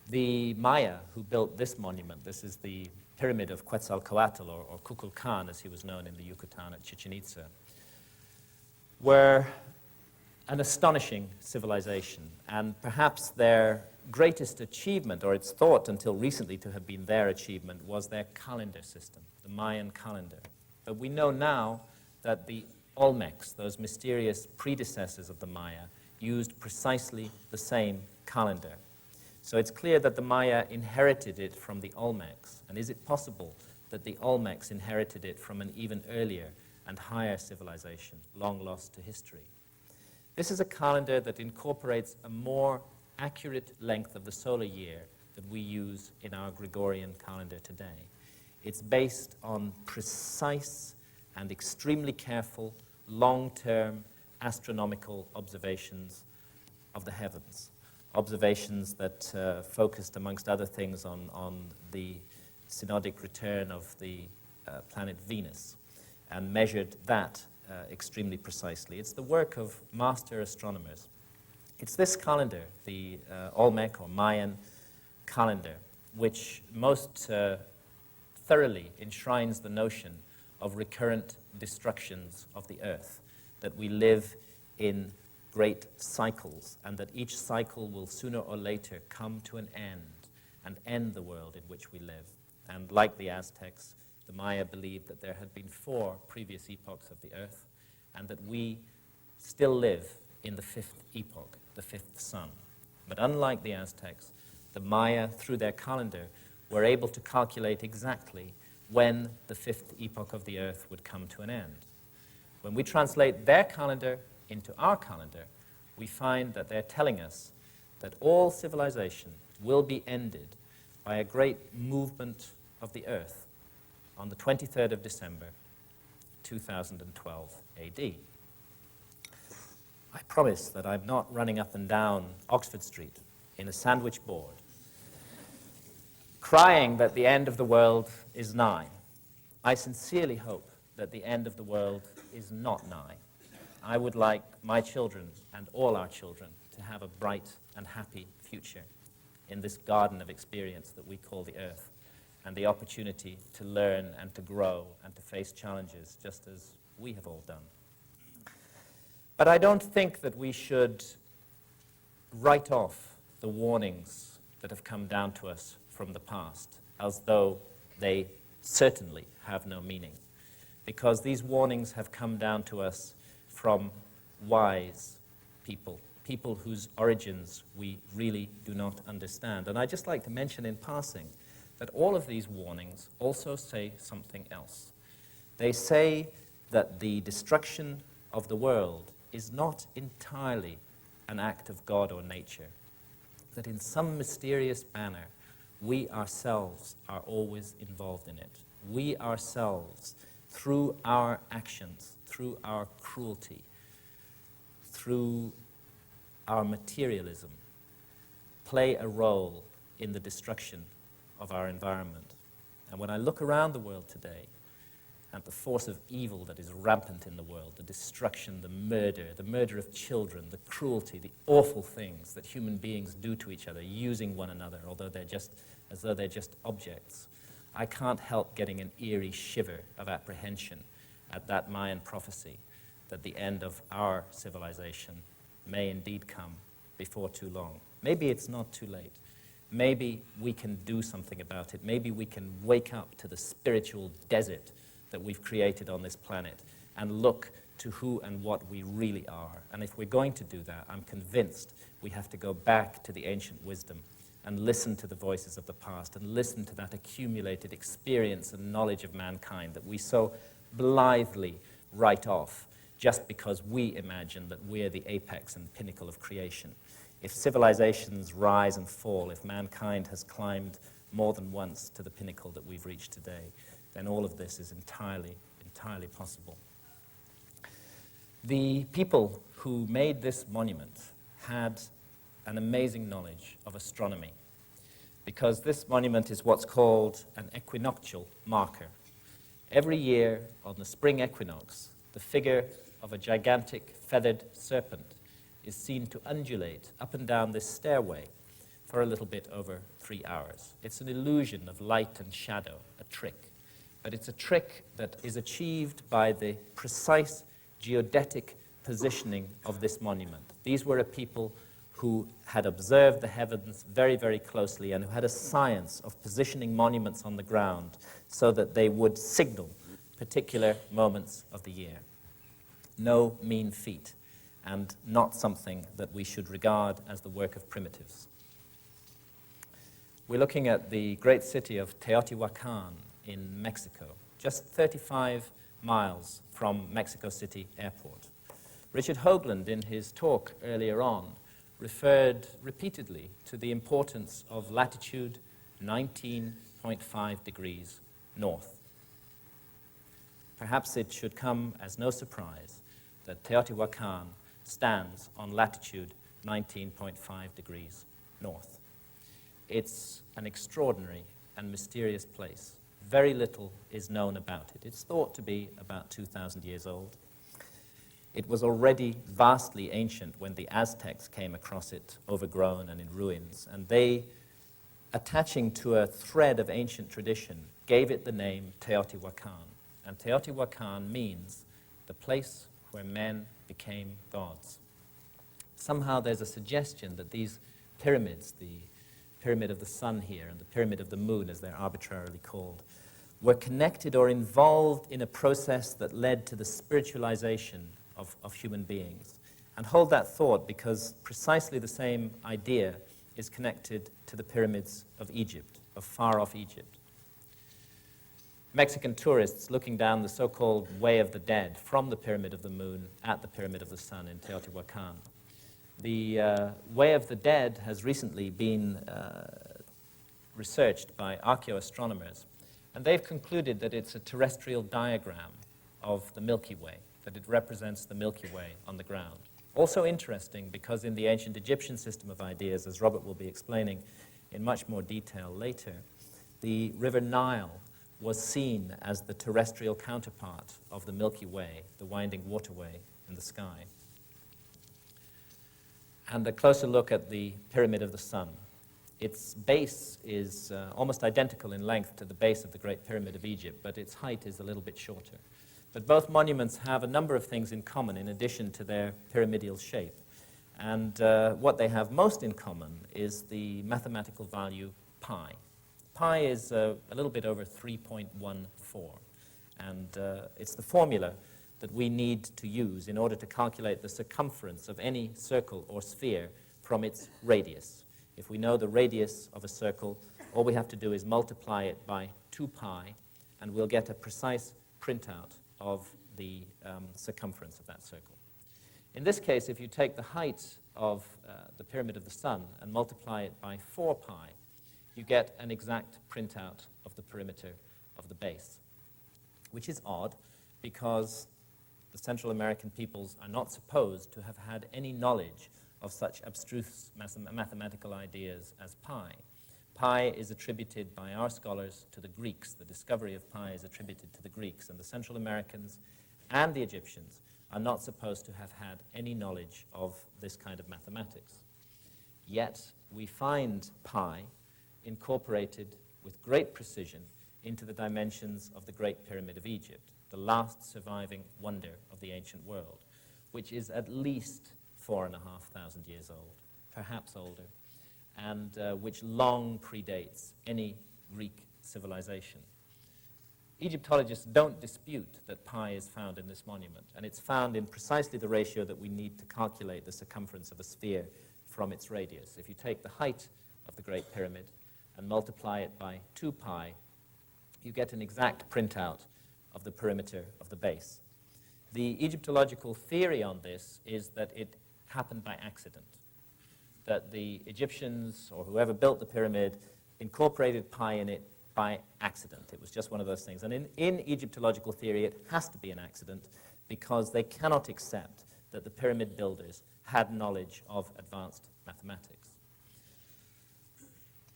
The Maya who built this monument, this is the pyramid of Quetzalcoatl, or Kukulkan, as he was known in the Yucatan at Chichen Itza, were an astonishing civilization, and perhaps their greatest achievement, or it's thought until recently to have been their achievement, was their calendar system, the Mayan calendar. But we know now that the Olmecs, those mysterious predecessors of the Maya, used precisely the same calendar. So it's clear that the Maya inherited it from the Olmecs. And is it possible that the Olmecs inherited it from an even earlier and higher civilization, long lost to history? This is a calendar that incorporates a more accurate length of the solar year that we use in our Gregorian calendar today. It's based on precise and extremely careful, long-term astronomical observations of the heavens, observations that focused, amongst other things, on the synodic return of the planet Venus and measured that extremely precisely. It's the work of master astronomers. It's this calendar, the Olmec or Mayan calendar, which most thoroughly enshrines the notion of recurrent destructions of the earth, that we live in great cycles, and that each cycle will sooner or later come to an end and end the world in which we live. And like the Aztecs, the Maya believed that there had been 4 previous epochs of the earth, and that we still live in the 5th epoch, the 5th sun. But unlike the Aztecs, the Maya, through their calendar, were able to calculate exactly when the 5th epoch of the earth would come to an end. When we translate their calendar into our calendar, we find that they're telling us that all civilization will be ended by a great movement of the earth on the 23rd of December, 2012 AD. I promise that I'm not running up and down Oxford Street in a sandwich board, crying that the end of the world is nigh. I sincerely hope that the end of the world is not nigh. I would like my children and all our children to have a bright and happy future in this garden of experience that we call the earth, and the opportunity to learn and to grow and to face challenges just as we have all done. But I don't think that we should write off the warnings that have come down to us from the past as though they certainly have no meaning, because these warnings have come down to us from wise people, people whose origins we really do not understand. And I'd just like to mention in passing that all of these warnings also say something else. They say that the destruction of the world is not entirely an act of God or nature, that in some mysterious manner we ourselves are always involved in it. We ourselves, through our actions, through our cruelty, through our materialism, play a role in the destruction of our environment. And when I look around the world today at the force of evil that is rampant in the world, the destruction, the murder of children, the cruelty, the awful things that human beings do to each other, using one another, as though they're just objects, I can't help getting an eerie shiver of apprehension at that Mayan prophecy that the end of our civilization may indeed come before too long. Maybe it's not too late. Maybe we can do something about it. Maybe we can wake up to the spiritual desert that we've created on this planet and look to who and what we really are. And if we're going to do that, I'm convinced we have to go back to the ancient wisdom and listen to the voices of the past and listen to that accumulated experience and knowledge of mankind that we so blithely write off just because we imagine that we're the apex and pinnacle of creation. If civilizations rise and fall, if mankind has climbed more than once to the pinnacle that we've reached today, then all of this is entirely possible. The people who made this monument had an amazing knowledge of astronomy, because this monument is what's called an equinoctial marker. Every year on the spring equinox, the figure of a gigantic feathered serpent is seen to undulate up and down this stairway for a little bit over 3 hours. It's an illusion of light and shadow, a trick. But it's a trick that is achieved by the precise geodetic positioning of this monument. These were a people who had observed the heavens very, very closely and who had a science of positioning monuments on the ground so that they would signal particular moments of the year. No mean feat, and not something that we should regard as the work of primitives. We're looking at the great city of Teotihuacan in Mexico, just 35 miles from Mexico City Airport. Richard Hoagland, in his talk earlier on, referred repeatedly to the importance of latitude 19.5 degrees north. Perhaps it should come as no surprise that Teotihuacan stands on latitude 19.5 degrees north. It's an extraordinary and mysterious place. Very little is known about it. It's thought to be about 2,000 years old. It was already vastly ancient when the Aztecs came across it, overgrown and in ruins, and they, attaching to a thread of ancient tradition, gave it the name Teotihuacan. And Teotihuacan means the place where men became gods. Somehow there's a suggestion that these pyramids, the Pyramid of the Sun here and the Pyramid of the Moon, as they're arbitrarily called, were connected or involved in a process that led to the spiritualization of human beings. And hold that thought, because precisely the same idea is connected to the pyramids of Egypt, of far-off Egypt. Mexican tourists looking down the so-called Way of the Dead from the Pyramid of the Moon at the Pyramid of the Sun in Teotihuacan. The Way of the Dead has recently been researched by archaeoastronomers, and they've concluded that it's a terrestrial diagram of the Milky Way, that it represents the Milky Way on the ground. Also interesting because in the ancient Egyptian system of ideas, as Robert will be explaining in much more detail later, the River Nile was seen as the terrestrial counterpart of the Milky Way, the winding waterway in the sky. And a closer look at the Pyramid of the Sun. Its base is almost identical in length to the base of the Great Pyramid of Egypt, but its height is a little bit shorter. But both monuments have a number of things in common in addition to their pyramidal shape. And what they have most in common is the mathematical value pi. Pi is a little bit over 3.14, and it's the formula that we need to use in order to calculate the circumference of any circle or sphere from its radius. If we know the radius of a circle, all we have to do is multiply it by 2 pi, and we'll get a precise printout of the circumference of that circle. In this case, if you take the height of the Pyramid of the Sun and multiply it by 4 pi, you get an exact printout of the perimeter of the base, which is odd because the Central American peoples are not supposed to have had any knowledge of such abstruse mathematical ideas as pi. Pi is attributed by our scholars to the Greeks. The discovery of pi is attributed to the Greeks, and the Central Americans and the Egyptians are not supposed to have had any knowledge of this kind of mathematics. Yet we find pi incorporated with great precision into the dimensions of the Great Pyramid of Egypt, the last surviving wonder of the ancient world, which is at least 4,500 years old, perhaps older, and which long predates any Greek civilization. Egyptologists don't dispute that pi is found in this monument, and it's found in precisely the ratio that we need to calculate the circumference of a sphere from its radius. If you take the height of the Great Pyramid and multiply it by 2 pi, you get an exact printout of the perimeter of the base. The Egyptological theory on this is that it happened by accident, that the Egyptians or whoever built the pyramid incorporated pi in it by accident. It was just one of those things. And in Egyptological theory, it has to be an accident because they cannot accept that the pyramid builders had knowledge of advanced mathematics.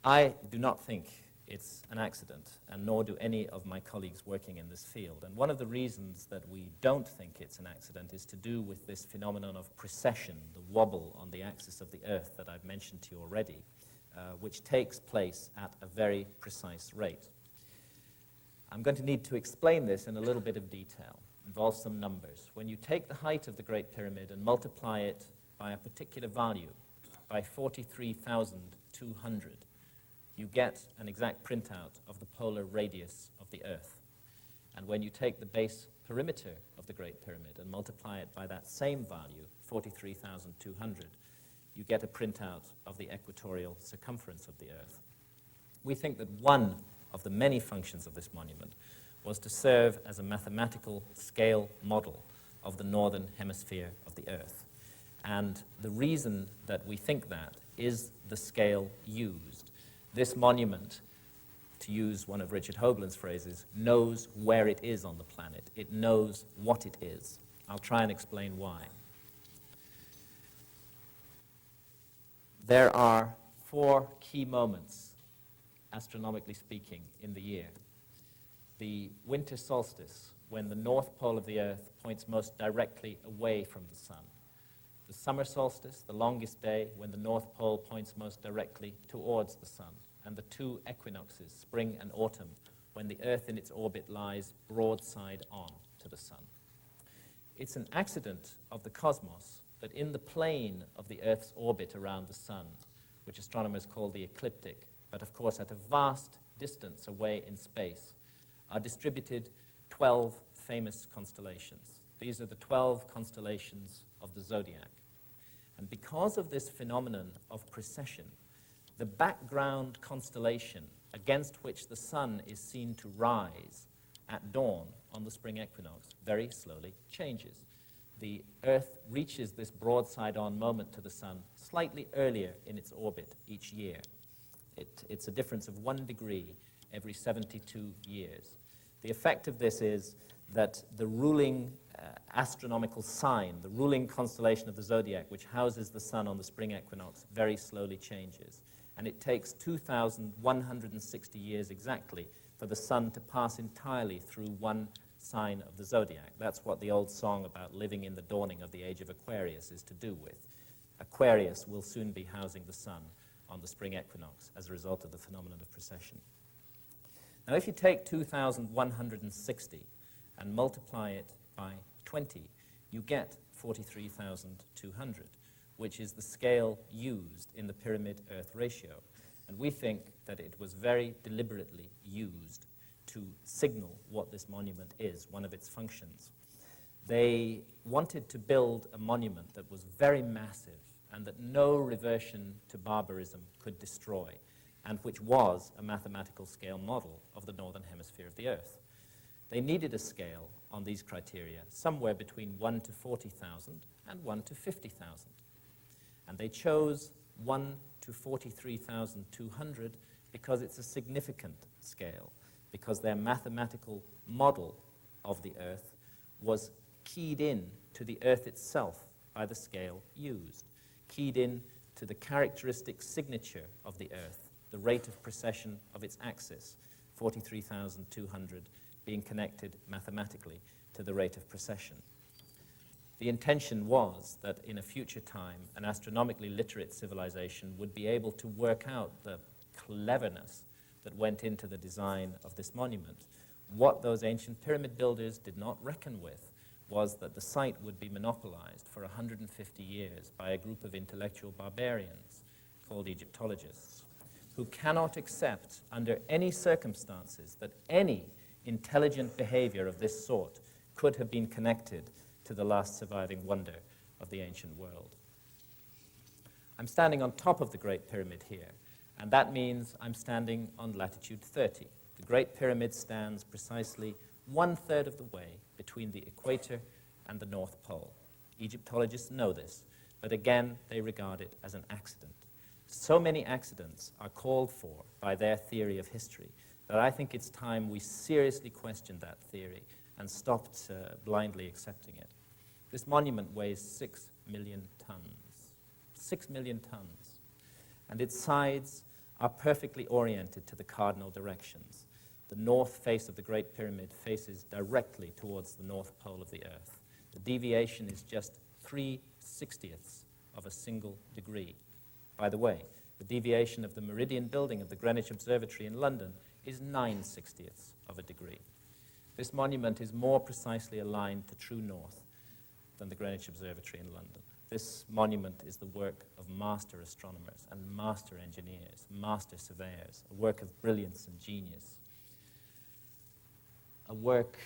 I do not think it's an accident, and nor do any of my colleagues working in this field. And one of the reasons that we don't think it's an accident is to do with this phenomenon of precession, the wobble on the axis of the Earth that I've mentioned to you already, which takes place at a very precise rate. I'm going to need to explain this in a little bit of detail. It involves some numbers. When you take the height of the Great Pyramid and multiply it by a particular value, by 43,200, you get an exact printout of the polar radius of the Earth. And when you take the base perimeter of the Great Pyramid and multiply it by that same value, 43,200, you get a printout of the equatorial circumference of the Earth. We think that one of the many functions of this monument was to serve as a mathematical scale model of the northern hemisphere of the Earth. And the reason that we think that is the scale used. This monument, to use one of Richard Hoagland's phrases, knows where it is on the planet. It knows what it is. I'll try and explain why. There are 4 key moments, astronomically speaking, in the year. The winter solstice, when the north pole of the Earth points most directly away from the sun. The summer solstice, the longest day, when the north pole points most directly towards the sun. And the 2 equinoxes, spring and autumn, when the Earth in its orbit lies broadside on to the sun. It's an accident of the cosmos that in the plane of the Earth's orbit around the sun, which astronomers call the ecliptic, but of course at a vast distance away in space, are distributed 12 famous constellations. These are the 12 constellations of the zodiac. And because of this phenomenon of precession, the background constellation against which the sun is seen to rise at dawn on the spring equinox very slowly changes. The Earth reaches this broadside-on moment to the sun slightly earlier in its orbit each year. It's a difference of 1 degree every 72 years. The effect of this is that the ruling astronomical sign, the ruling constellation of the zodiac, which houses the sun on the spring equinox, very slowly changes. And it takes 2,160 years exactly for the sun to pass entirely through one sign of the zodiac. That's what the old song about living in the dawning of the age of Aquarius is to do with. Aquarius will soon be housing the sun on the spring equinox as a result of the phenomenon of precession. Now, if you take 2,160 and multiply it by 20, you get 43,200, which is the scale used in the pyramid Earth ratio. And we think that it was very deliberately used to signal what this monument is, one of its functions. They wanted to build a monument that was very massive and that no reversion to barbarism could destroy, and which was a mathematical scale model of the northern hemisphere of the Earth. They needed a scale on these criteria somewhere between 1 to 40,000 and 1 to 50,000. And they chose 1 to 43,200 because it's a significant scale, because their mathematical model of the Earth was keyed in to the Earth itself by the scale used, keyed in to the characteristic signature of the Earth, the rate of precession of its axis, 43,200 being connected mathematically to the rate of precession. The intention was that in a future time, an astronomically literate civilization would be able to work out the cleverness that went into the design of this monument. What those ancient pyramid builders did not reckon with was that the site would be monopolized for 150 years by a group of intellectual barbarians called Egyptologists, who cannot accept under any circumstances that any intelligent behavior of this sort could have been connected to the last surviving wonder of the ancient world. I'm standing on top of the Great Pyramid here, and that means I'm standing on latitude 30. The Great Pyramid stands precisely 1/3 of the way between the equator and the North Pole. Egyptologists know this, but again, they regard it as an accident. So many accidents are called for by their theory of history that I think it's time we seriously questioned that theory and stopped blindly accepting it. This monument weighs 6 million tons. 6 million tons. And its sides are perfectly oriented to the cardinal directions. The north face of the Great Pyramid faces directly towards the north pole of the Earth. The deviation is just 3/60ths of a single degree. By the way, the deviation of the meridian building of the Greenwich Observatory in London is 9/60ths of a degree. This monument is more precisely aligned to true north than the Greenwich Observatory in London. This monument is the work of master astronomers and master engineers, master surveyors, a work of brilliance and genius, a work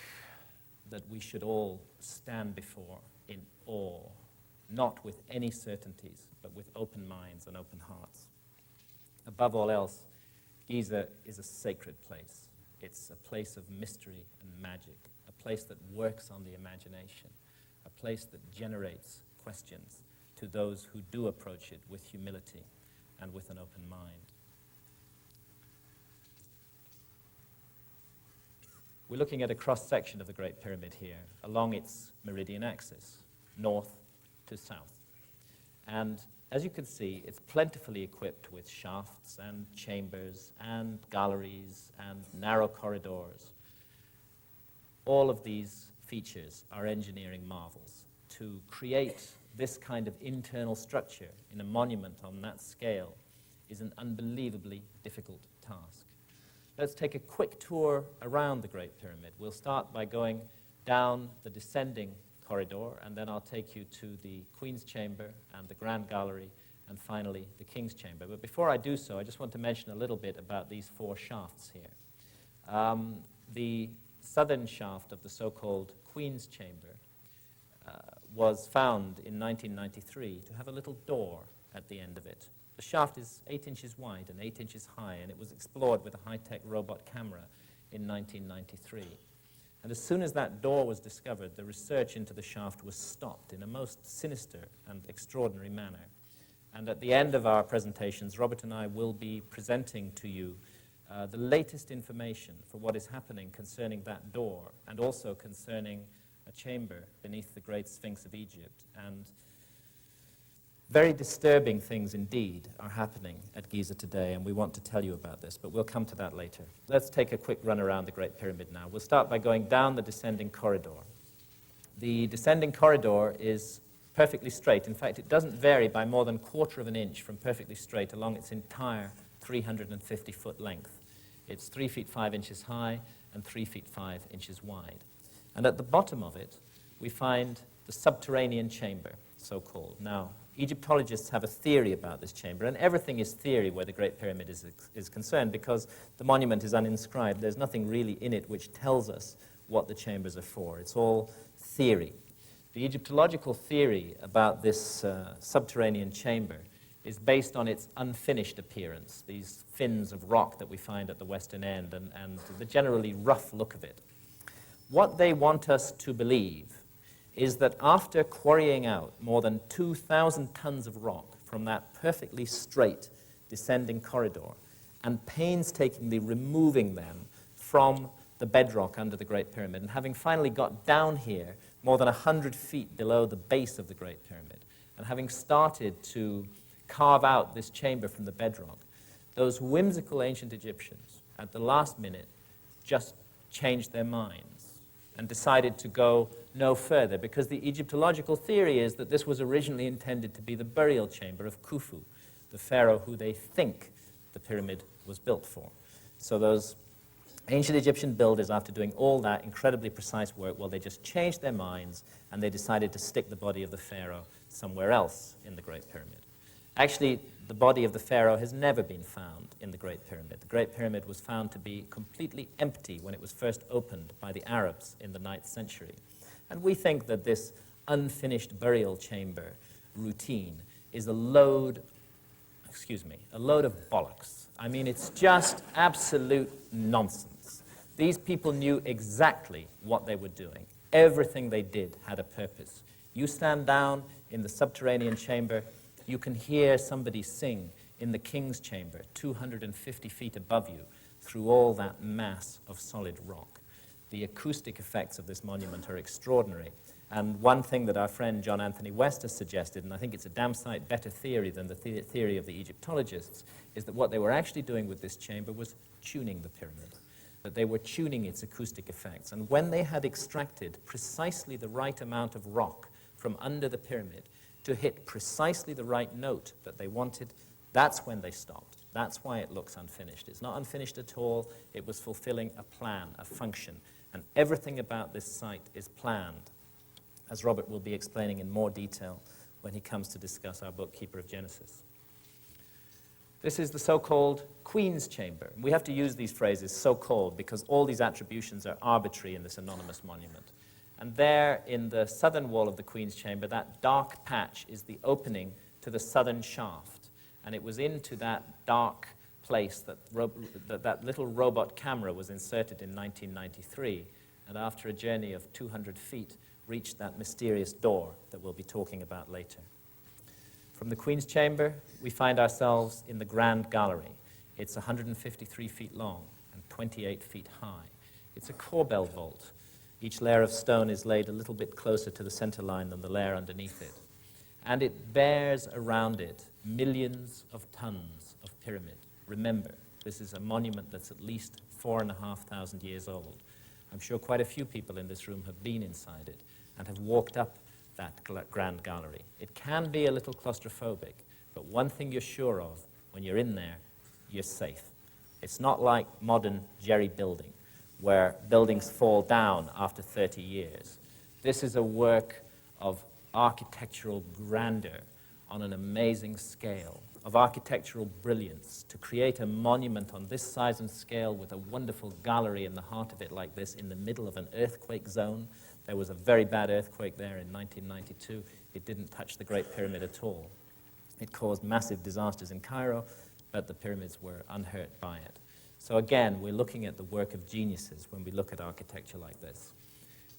that we should all stand before in awe, not with any certainties, but with open minds and open hearts. Above all else, Giza is a sacred place. It's a place of mystery and magic, a place that works on the imagination, a place that generates questions to those who do approach it with humility and with an open mind. We're looking at a cross-section of the Great Pyramid here along its meridian axis, north to south. And as you can see, it's plentifully equipped with shafts and chambers and galleries and narrow corridors. All of these features are engineering marvels. To create this kind of internal structure in a monument on that scale is an unbelievably difficult task. Let's take a quick tour around the Great Pyramid. We'll start by going down the descending corridor, and then I'll take you to the Queen's Chamber and the Grand Gallery, and finally the King's Chamber. But before I do so, I just want to mention a little bit about these four shafts here. The southern shaft of the so-called Queen's Chamber was found in 1993 to have a little door at the end of it. The shaft is 8 inches wide and 8 inches high, and it was explored with a high-tech robot camera in 1993. And as soon as that door was discovered, the research into the shaft was stopped in a most sinister and extraordinary manner. And at the end of our presentations, Robert and I will be presenting to you the latest information for what is happening concerning that door, and also concerning a chamber beneath the Great Sphinx of Egypt. And very disturbing things indeed are happening at Giza today, and we want to tell you about this, but we'll come to that later. Let's take a quick run around the Great Pyramid now. We'll start by going down the descending corridor. The descending corridor is perfectly straight. In fact, it doesn't vary by more than 1/4 of an inch from perfectly straight along its entire 350-foot length. It's 3 feet 5 inches high and 3 feet 5 inches wide. And at the bottom of it, we find the subterranean chamber, so-called. Now, Egyptologists have a theory about this chamber, and everything is theory where the Great Pyramid is concerned, because the monument is uninscribed. There's nothing really in it which tells us what the chambers are for. It's all theory. The Egyptological theory about this subterranean chamber is based on its unfinished appearance, these fins of rock that we find at the western end, and the generally rough look of it. What they want us to believe is that after quarrying out more than 2,000 tons of rock from that perfectly straight descending corridor and painstakingly removing them from the bedrock under the Great Pyramid, and having finally got down here more than 100 feet below the base of the Great Pyramid, and having started to carve out this chamber from the bedrock, those whimsical ancient Egyptians at the last minute just changed their minds and decided to go no further, because the Egyptological theory is that this was originally intended to be the burial chamber of Khufu, the pharaoh who they think the pyramid was built for. So those ancient Egyptian builders, after doing all that incredibly precise work, well, they just changed their minds and they decided to stick the body of the pharaoh somewhere else in the Great Pyramid. Actually, the body of the pharaoh has never been found in the Great Pyramid. The Great Pyramid was found to be completely empty when it was first opened by the Arabs in the 9th century. And we think that this unfinished burial chamber routine is a load of bollocks. I mean, it's just absolute nonsense. These people knew exactly what they were doing. Everything they did had a purpose. You stand down in the subterranean chamber, you can hear somebody sing in the King's Chamber, 250 feet above you, through all that mass of solid rock. The acoustic effects of this monument are extraordinary. And one thing that our friend John Anthony West has suggested, and I think it's a damn sight better theory than the theory of the Egyptologists, is that what they were actually doing with this chamber was tuning the pyramid, that they were tuning its acoustic effects. And when they had extracted precisely the right amount of rock from under the pyramid to hit precisely the right note that they wanted, that's when they stopped. That's why it looks unfinished. It's not unfinished at all. It was fulfilling a plan, a function. And everything about this site is planned, as Robert will be explaining in more detail when he comes to discuss our book, Keeper of Genesis. This is the so-called Queen's Chamber. We have to use these phrases, so-called, because all these attributions are arbitrary in this anonymous monument. And there, in the southern wall of the Queen's Chamber, that dark patch is the opening to the southern shaft. And it was into that dark place that that little robot camera was inserted in 1993, and after a journey of 200 feet, reached that mysterious door that we'll be talking about later. From the Queen's Chamber, we find ourselves in the Grand Gallery. It's 153 feet long and 28 feet high. It's a corbel vault. Each layer of stone is laid a little bit closer to the center line than the layer underneath it. And it bears around it millions of tons of pyramid. Remember, this is a monument that's at least 4,500 years old. I'm sure quite a few people in this room have been inside it and have walked up that grand gallery. It can be a little claustrophobic, but one thing you're sure of, when you're in there, you're safe. It's not like modern jerry building, where buildings fall down after 30 years. This is a work of architectural grandeur on an amazing scale, of architectural brilliance. To create a monument on this size and scale with a wonderful gallery in the heart of it like this, in the middle of an earthquake zone. There was a very bad earthquake there in 1992. It didn't touch the Great Pyramid at all. It caused massive disasters in Cairo, but the pyramids were unhurt by it. So again, we're looking at the work of geniuses when we look at architecture like this.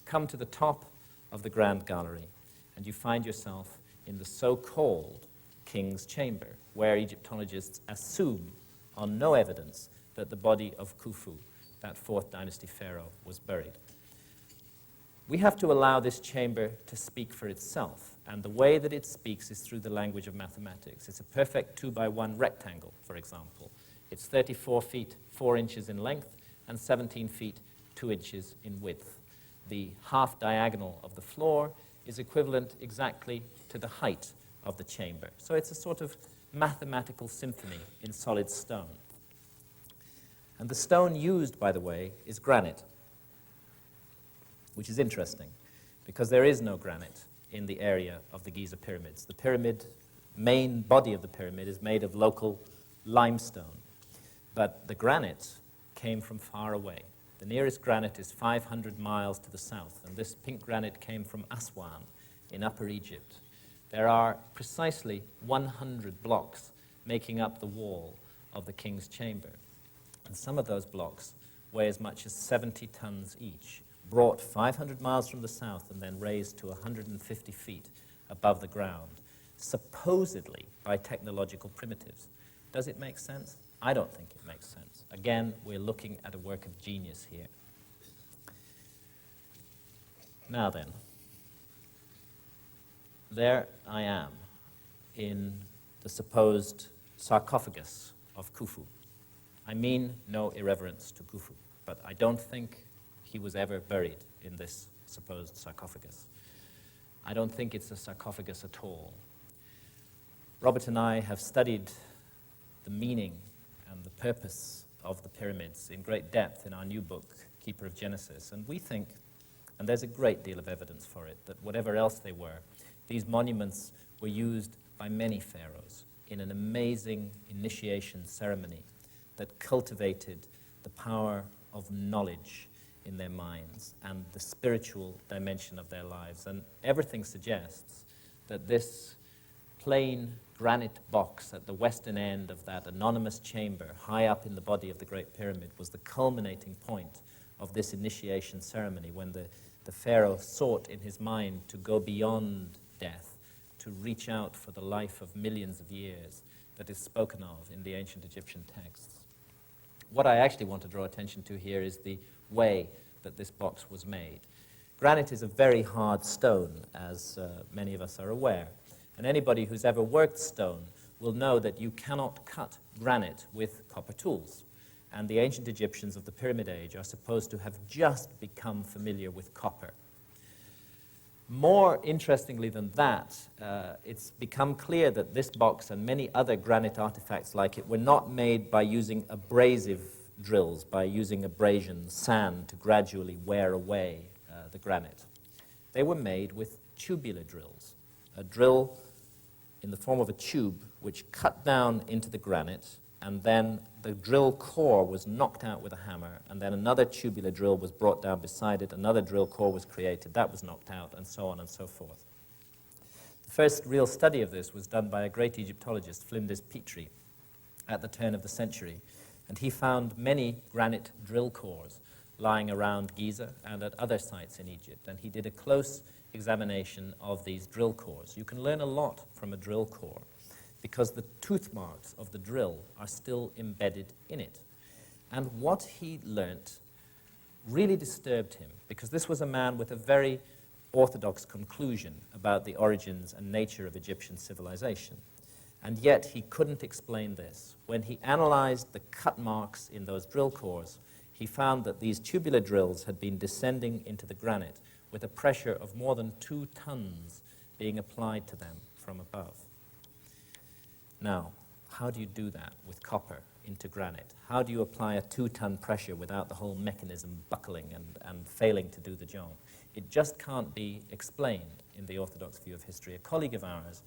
Come to the top of the Grand Gallery, and you find yourself in the so-called King's Chamber, where Egyptologists assume, on no evidence, that the body of Khufu, that 4th dynasty pharaoh, was buried. We have to allow this chamber to speak for itself, and the way that it speaks is through the language of mathematics. It's a perfect 2x1 rectangle, for example. It's 34 feet 4 inches in length and 17 feet 2 inches in width. The half diagonal of the floor is equivalent exactly to the height of the chamber. So it's a sort of mathematical symphony in solid stone. And the stone used, by the way, is granite, which is interesting because there is no granite in the area of the Giza pyramids. The pyramid, main body of the pyramid, is made of local limestone. But the granite came from far away. The nearest granite is 500 miles to the south, and this pink granite came from Aswan in Upper Egypt. There are precisely 100 blocks making up the wall of the king's chamber. And some of those blocks weigh as much as 70 tons each, brought 500 miles from the south and then raised to 150 feet above the ground, supposedly by technological primitives. Does it make sense? I don't think it makes sense. Again, we're looking at a work of genius here. Now then, there I am in the supposed sarcophagus of Khufu. I mean no irreverence to Khufu, but I don't think he was ever buried in this supposed sarcophagus. I don't think it's a sarcophagus at all. Robert and I have studied the meaning and the purpose of the pyramids in great depth in our new book, Keeper of Genesis, and we think, and there's a great deal of evidence for it, that whatever else they were, these monuments were used by many pharaohs in an amazing initiation ceremony that cultivated the power of knowledge in their minds and the spiritual dimension of their lives. And everything suggests that this plain granite box at the western end of that anonymous chamber high up in the body of the Great Pyramid was the culminating point of this initiation ceremony when the pharaoh sought in his mind to go beyond death, to reach out for the life of millions of years that is spoken of in the ancient Egyptian texts. What I actually want to draw attention to here is the way that this box was made. Granite is a very hard stone, as many of us are aware. And anybody who's ever worked stone will know that you cannot cut granite with copper tools. And the ancient Egyptians of the Pyramid Age are supposed to have just become familiar with copper. More interestingly than that, it's become clear that this box and many other granite artifacts like it were not made by using abrasive drills, by using abrasion, sand, to gradually wear away the granite. They were made with tubular drills, a drill in the form of a tube which cut down into the granite, and then the drill core was knocked out with a hammer, and then another tubular drill was brought down beside it, another drill core was created, that was knocked out, and so on and so forth. The first real study of this was done by a great Egyptologist, Flinders Petrie, at the turn of the century, and he found many granite drill cores lying around Giza and at other sites in Egypt, and he did a close examination of these drill cores. You can learn a lot from a drill core because the tooth marks of the drill are still embedded in it. And what he learnt really disturbed him, because this was a man with a very orthodox conclusion about the origins and nature of Egyptian civilization. And yet he couldn't explain this. When he analyzed the cut marks in those drill cores, he found that these tubular drills had been descending into the granite with a pressure of more than 2 tons being applied to them from above. Now, how do you do that with copper into granite? How do you apply a 2-ton pressure without the whole mechanism buckling and failing to do the job? It just can't be explained in the orthodox view of history. A colleague of ours,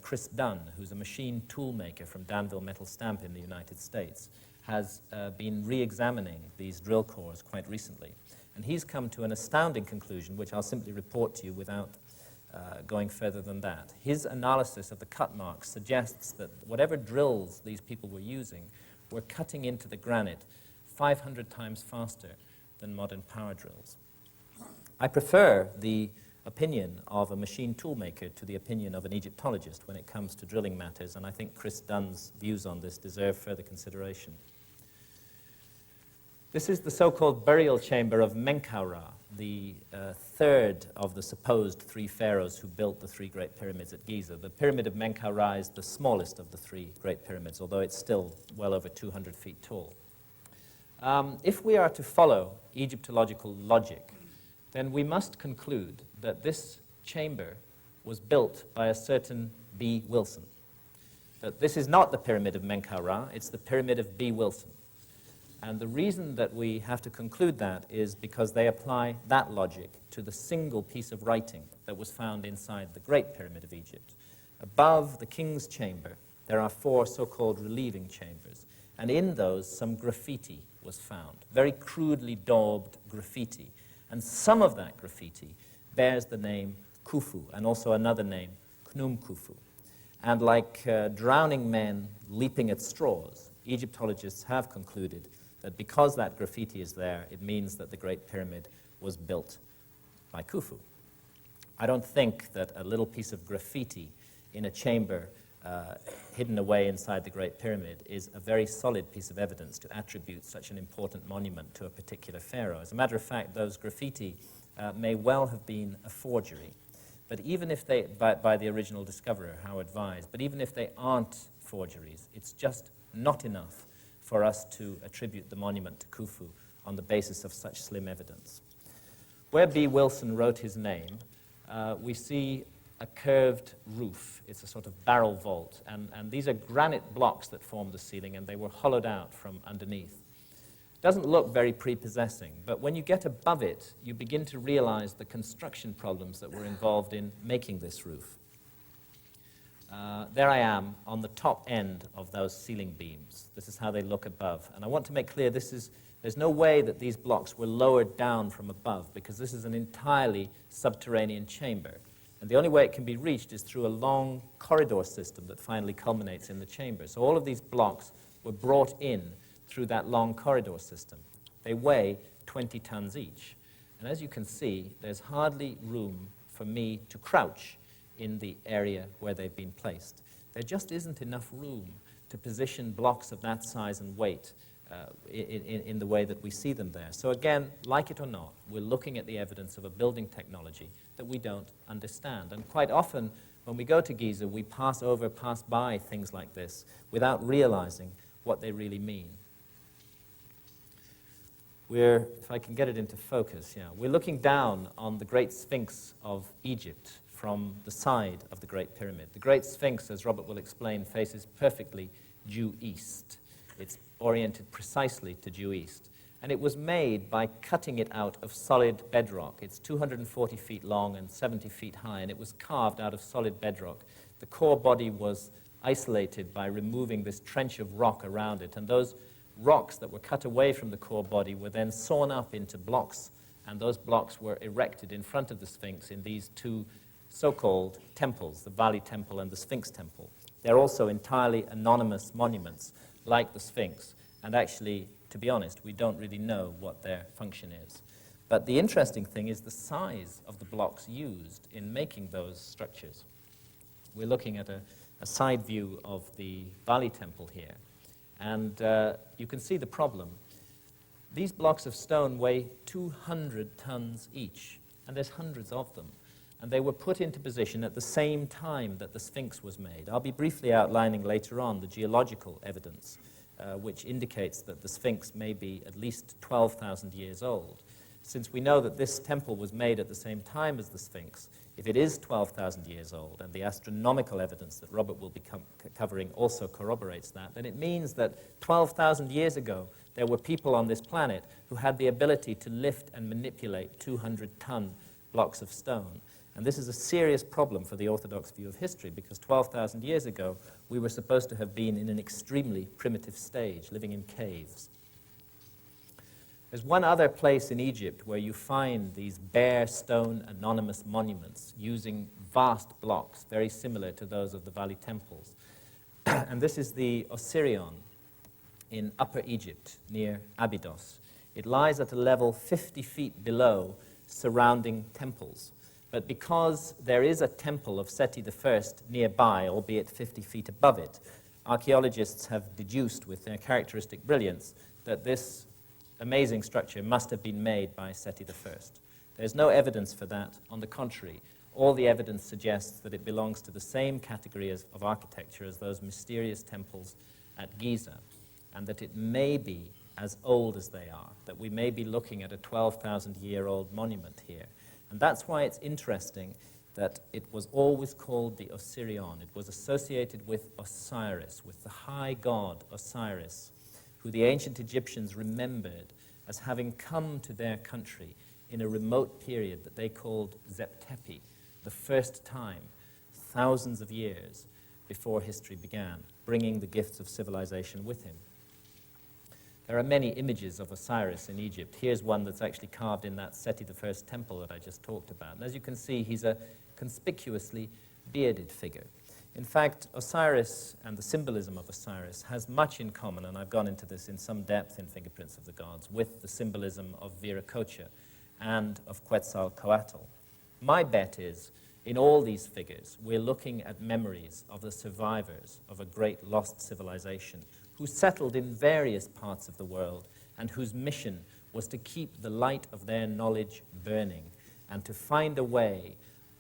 Chris Dunn, who's a machine tool maker from Danville Metal Stamp in the United States, has been re-examining these drill cores quite recently. And he's come to an astounding conclusion, which I'll simply report to you without going further than that. His analysis of the cut marks suggests that whatever drills these people were using were cutting into the granite 500 times faster than modern power drills. I prefer the opinion of a machine toolmaker to the opinion of an Egyptologist when it comes to drilling matters, and I think Chris Dunn's views on this deserve further consideration. This is the so-called burial chamber of Menkaura, the third of the supposed 3 pharaohs who built the 3 Great Pyramids at Giza. The Pyramid of Menkaura is the smallest of the 3 Great Pyramids, although it's still well over 200 feet tall. If we are to follow Egyptological logic, then we must conclude that this chamber was built by a certain B. Wilson. That this is not the Pyramid of Menkaura, it's the Pyramid of B. Wilson. And the reason that we have to conclude that is because they apply that logic to the single piece of writing that was found inside the Great Pyramid of Egypt. Above the king's chamber, there are 4 so-called relieving chambers, and in those some graffiti was found, very crudely daubed graffiti. And some of that graffiti bears the name Khufu, and also another name, Khnum Khufu. And like drowning men leaping at straws, Egyptologists have concluded that because that graffiti is there, it means that the Great Pyramid was built by Khufu. I don't think that a little piece of graffiti in a chamber hidden away inside the Great Pyramid is a very solid piece of evidence to attribute such an important monument to a particular pharaoh. As a matter of fact, those graffiti may well have been a forgery, but even if they, by the original discoverer, Howard Vyse, but even if they aren't forgeries, it's just not enough for us to attribute the monument to Khufu on the basis of such slim evidence. Where B. Wilson wrote his name, we see a curved roof. It's a sort of barrel vault, and these are granite blocks that form the ceiling, and they were hollowed out from underneath. It doesn't look very prepossessing, but when you get above it, you begin to realize the construction problems that were involved in making this roof. There I am on the top end of those ceiling beams. This is how they look above. And I want to make clear there's no way that these blocks were lowered down from above, because this is an entirely subterranean chamber. And the only way it can be reached is through a long corridor system that finally culminates in the chamber. So all of these blocks were brought in through that long corridor system. They weigh 20 tons each. And as you can see, there's hardly room for me to crouch in the area where they've been placed. There just isn't enough room to position blocks of that size and weight in the way that we see them there. So again, like it or not, we're looking at the evidence of a building technology that we don't understand. And quite often, when we go to Giza, we pass by things like this without realizing what they really mean. If I can get it into focus, we're looking down on the Great Sphinx of Egypt from the side of the Great Pyramid. The Great Sphinx, as Robert will explain, faces perfectly due east. It's oriented precisely to due east. And it was made by cutting it out of solid bedrock. It's 240 feet long and 70 feet high, and it was carved out of solid bedrock. The core body was isolated by removing this trench of rock around it, and those rocks that were cut away from the core body were then sawn up into blocks, and those blocks were erected in front of the Sphinx in these 2 so-called temples, the Valley Temple and the Sphinx Temple. They're also entirely anonymous monuments, like the Sphinx, and actually, to be honest, we don't really know what their function is. But the interesting thing is the size of the blocks used in making those structures. We're looking at a side view of the Valley Temple here, and you can see the problem. These blocks of stone weigh 200 tons each, and there's hundreds of them. And they were put into position at the same time that the Sphinx was made. I'll be briefly outlining later on the geological evidence, which indicates that the Sphinx may be at least 12,000 years old. Since we know that this temple was made at the same time as the Sphinx, if it is 12,000 years old, and the astronomical evidence that Robert will be covering also corroborates that, then it means that 12,000 years ago, there were people on this planet who had the ability to lift and manipulate 200-ton blocks of stone. And this is a serious problem for the orthodox view of history, because 12,000 years ago, we were supposed to have been in an extremely primitive stage, living in caves. There's one other place in Egypt where you find these bare stone anonymous monuments using vast blocks, very similar to those of the Valley temples. And this is the Osirion in Upper Egypt, near Abydos. It lies at a level 50 feet below surrounding temples. But because there is a temple of Seti I nearby, albeit 50 feet above it, archaeologists have deduced with their characteristic brilliance that this amazing structure must have been made by Seti I. There's no evidence for that. On the contrary, all the evidence suggests that it belongs to the same category of architecture as those mysterious temples at Giza, and that it may be as old as they are, that we may be looking at a 12,000-year-old monument here. And that's why it's interesting that it was always called the Osirion. It was associated with Osiris, with the high god Osiris, who the ancient Egyptians remembered as having come to their country in a remote period that they called Zeptepi, the first time, thousands of years before history began, bringing the gifts of civilization with him. There are many images of Osiris in Egypt. Here's one that's actually carved in that Seti I temple that I just talked about. And as you can see, he's a conspicuously bearded figure. In fact, Osiris and the symbolism of Osiris has much in common, and I've gone into this in some depth in Fingerprints of the Gods, with the symbolism of Viracocha and of Quetzalcoatl. My bet is, in all these figures, we're looking at memories of the survivors of a great lost civilization who settled in various parts of the world and whose mission was to keep the light of their knowledge burning and to find a way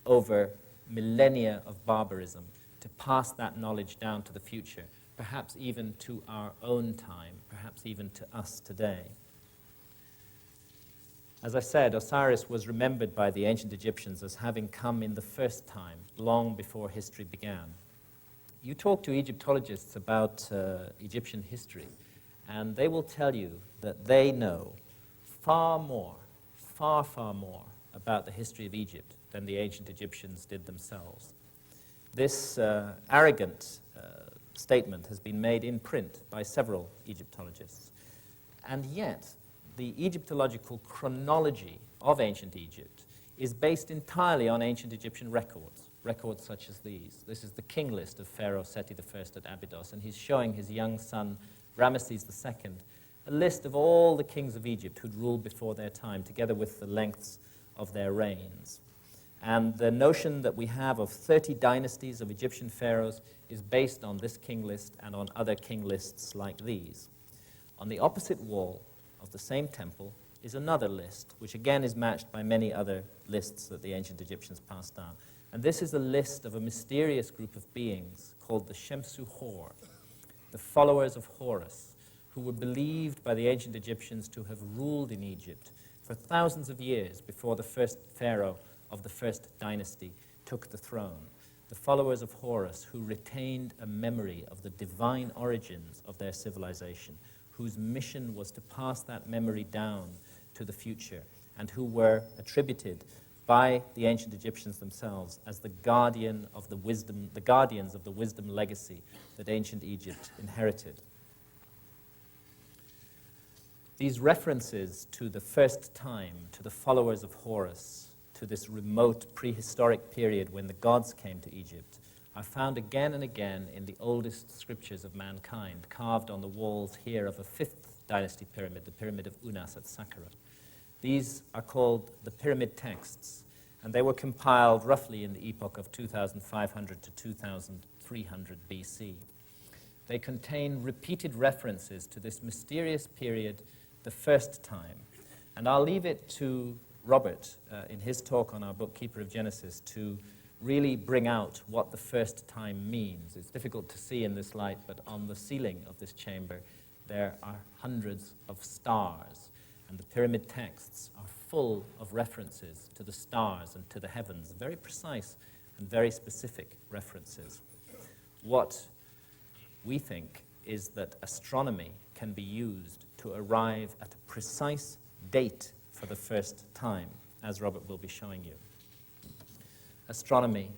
over millennia of barbarism to pass that knowledge down to the future, perhaps even to our own time, perhaps even to us today. As I said, Osiris was remembered by the ancient Egyptians as having come in the first time, long before history began. You talk to Egyptologists about Egyptian history, and they will tell you that they know far more about the history of Egypt than the ancient Egyptians did themselves. This arrogant statement has been made in print by several Egyptologists. And yet, the Egyptological chronology of ancient Egypt is based entirely on ancient Egyptian records, records such as these. This is the king list of Pharaoh Seti I at Abydos, and he's showing his young son, Ramesses II, a list of all the kings of Egypt who'd ruled before their time, together with the lengths of their reigns. And the notion that we have of 30 dynasties of Egyptian pharaohs is based on this king list and on other king lists like these. On the opposite wall of the same temple is another list, which again is matched by many other lists that the ancient Egyptians passed down. And this is a list of a mysterious group of beings called the Shemsu Hor, the followers of Horus, who were believed by the ancient Egyptians to have ruled in Egypt for thousands of years before the first pharaoh of the first dynasty took the throne. The followers of Horus, who retained a memory of the divine origins of their civilization, whose mission was to pass that memory down to the future, and who were attributed by the ancient Egyptians themselves as the guardians of the wisdom legacy that ancient Egypt inherited. These references to the first time, to the followers of Horus, to this remote prehistoric period when the gods came to Egypt, are found again and again in the oldest scriptures of mankind, carved on the walls here of a fifth dynasty pyramid, the Pyramid of Unas at Saqqara. These are called the pyramid texts, and they were compiled roughly in the epoch of 2500 to 2300 BC. They contain repeated references to this mysterious period the first time. And I'll leave it to Robert, in his talk on our book, Keeper of Genesis, to really bring out what the first time means. It's difficult to see in this light, but on the ceiling of this chamber, there are hundreds of stars, and the pyramid texts are full of references to the stars and to the heavens, very precise and very specific references. What we think is that astronomy can be used to arrive at a precise date for the first time, as Robert will be showing you. Astronomy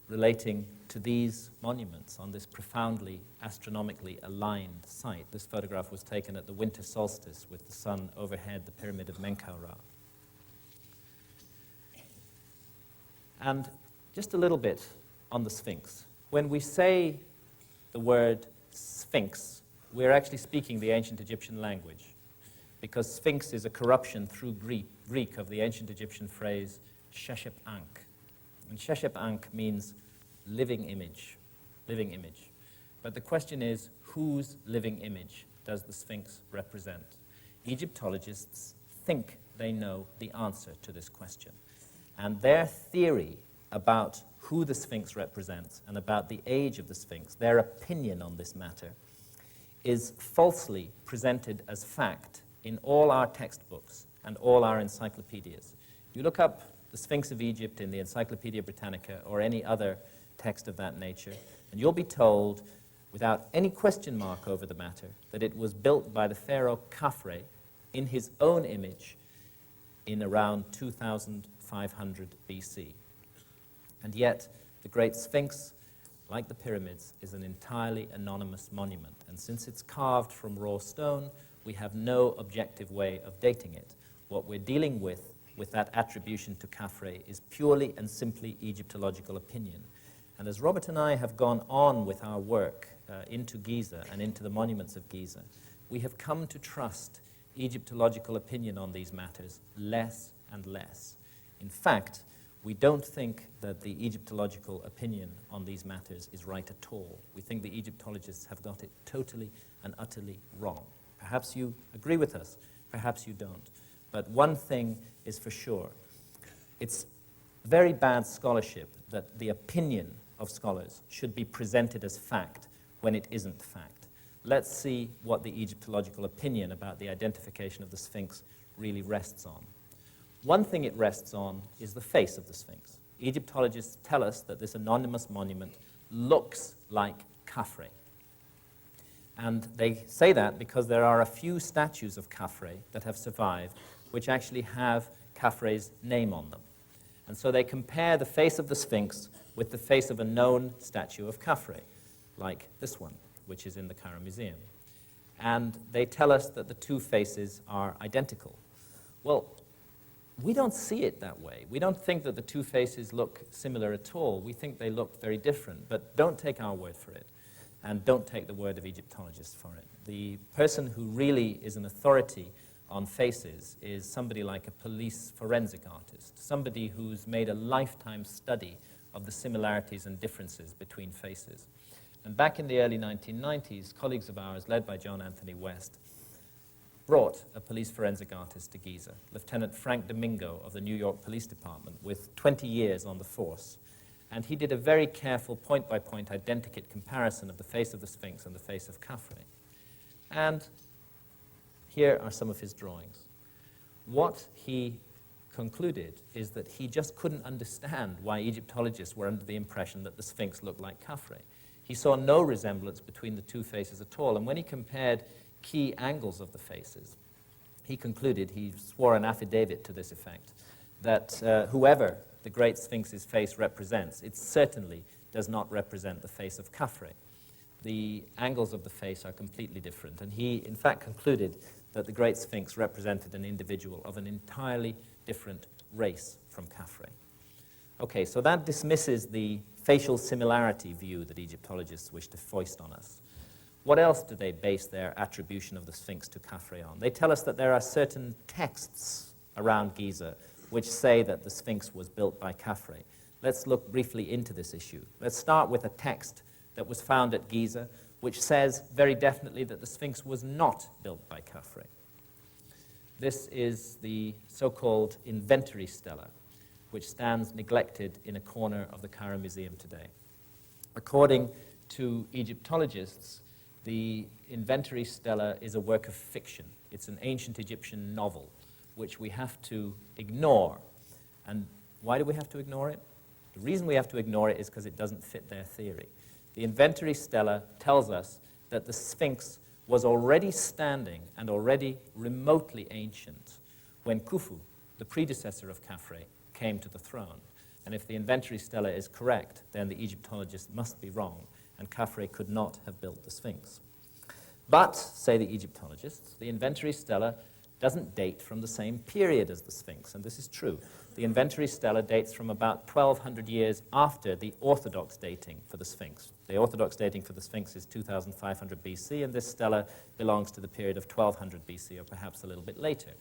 relating to these monuments on this profoundly astronomically aligned site. This photograph was taken at the winter solstice with the sun overhead the pyramid of Menkaura. And just a little bit on the Sphinx. When we say the word Sphinx, we're actually speaking the ancient Egyptian language, because Sphinx is a corruption through Greek of the ancient Egyptian phrase Sheshep Ankh. And Sheshep Ankh means living image, living image. But the question is, whose living image does the Sphinx represent? Egyptologists think they know the answer to this question. And their theory about who the Sphinx represents and about the age of the Sphinx, their opinion on this matter, is falsely presented as fact in all our textbooks and all our encyclopedias. You look up the Sphinx of Egypt in the Encyclopedia Britannica or any other text of that nature, and you'll be told, without any question mark over the matter, that it was built by the pharaoh Khafre in his own image in around 2500 BC. And yet, the Great Sphinx, like the pyramids, is an entirely anonymous monument. And since it's carved from raw stone, we have no objective way of dating it. What we're dealing with that attribution to Khafre is purely and simply Egyptological opinion. And as Robert and I have gone on with our work into Giza and into the monuments of Giza, we have come to trust Egyptological opinion on these matters less and less. In fact, we don't think that the Egyptological opinion on these matters is right at all. We think the Egyptologists have got it totally and utterly wrong. Perhaps you agree with us, perhaps you don't. But one thing is for sure. It's very bad scholarship that the opinion of scholars should be presented as fact when it isn't fact. Let's see what the Egyptological opinion about the identification of the Sphinx really rests on. One thing it rests on is the face of the Sphinx. Egyptologists tell us that this anonymous monument looks like Khafre. And they say that because there are a few statues of Khafre that have survived which actually have Khafre's name on them. And so they compare the face of the Sphinx with the face of a known statue of Khafre, like this one, which is in the Cairo Museum. And they tell us that the two faces are identical. Well, we don't see it that way. We don't think that the two faces look similar at all. We think they look very different, but don't take our word for it, and don't take the word of Egyptologists for it. The person who really is an authority on faces is somebody like a police forensic artist, somebody who's made a lifetime study of the similarities and differences between faces. And back in the early 1990s, colleagues of ours, led by John Anthony West, brought a police forensic artist to Giza, Lieutenant Frank Domingo of the New York Police Department, with 20 years on the force. And he did a very careful point-by-point identikit comparison of the face of the Sphinx and the face of Khafre. And here are some of his drawings. What he concluded is that he just couldn't understand why Egyptologists were under the impression that the Sphinx looked like Khafre. He saw no resemblance between the two faces at all, and when he compared key angles of the faces, he concluded, he swore an affidavit to this effect, that whoever the Great Sphinx's face represents, it certainly does not represent the face of Khafre. The angles of the face are completely different, and he, in fact, concluded that the Great Sphinx represented an individual of an entirely different race from Khafre. Okay, so that dismisses the facial similarity view that Egyptologists wish to foist on us. What else do they base their attribution of the Sphinx to Khafre on? They tell us that there are certain texts around Giza which say that the Sphinx was built by Khafre. Let's look briefly into this issue. Let's start with a text that was found at Giza which says very definitely that the Sphinx was not built by Khafre. This is the so-called inventory stela, which stands neglected in a corner of the Cairo Museum today. According to Egyptologists, the inventory stela is a work of fiction. It's an ancient Egyptian novel, which we have to ignore. And why do we have to ignore it? The reason we have to ignore it is because it doesn't fit their theory. The inventory stela tells us that the Sphinx was already standing and already remotely ancient when Khufu, the predecessor of Khafre, came to the throne. And if the inventory stela is correct, then the Egyptologists must be wrong, and Khafre could not have built the Sphinx. But, say the Egyptologists, the inventory stela doesn't date from the same period as the Sphinx, and this is true. The inventory stela dates from about 1,200 years after the orthodox dating for the Sphinx. The orthodox dating for the Sphinx is 2,500 BC, and this stela belongs to the period of 1,200 BC, or perhaps a little bit later.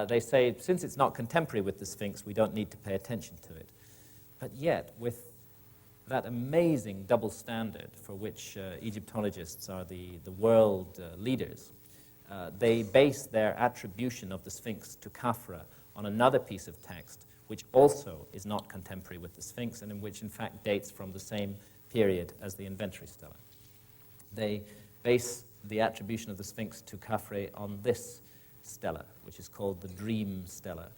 They say, since it's not contemporary with the Sphinx, we don't need to pay attention to it. But yet, with that amazing double standard for which Egyptologists are the world leaders, they base their attribution of the Sphinx to Khafre on another piece of text, which also is not contemporary with the Sphinx, and in which, in fact, dates from the same period as the inventory stela. They base the attribution of the Sphinx to Khafre on this stela, which is called the Dream Stela,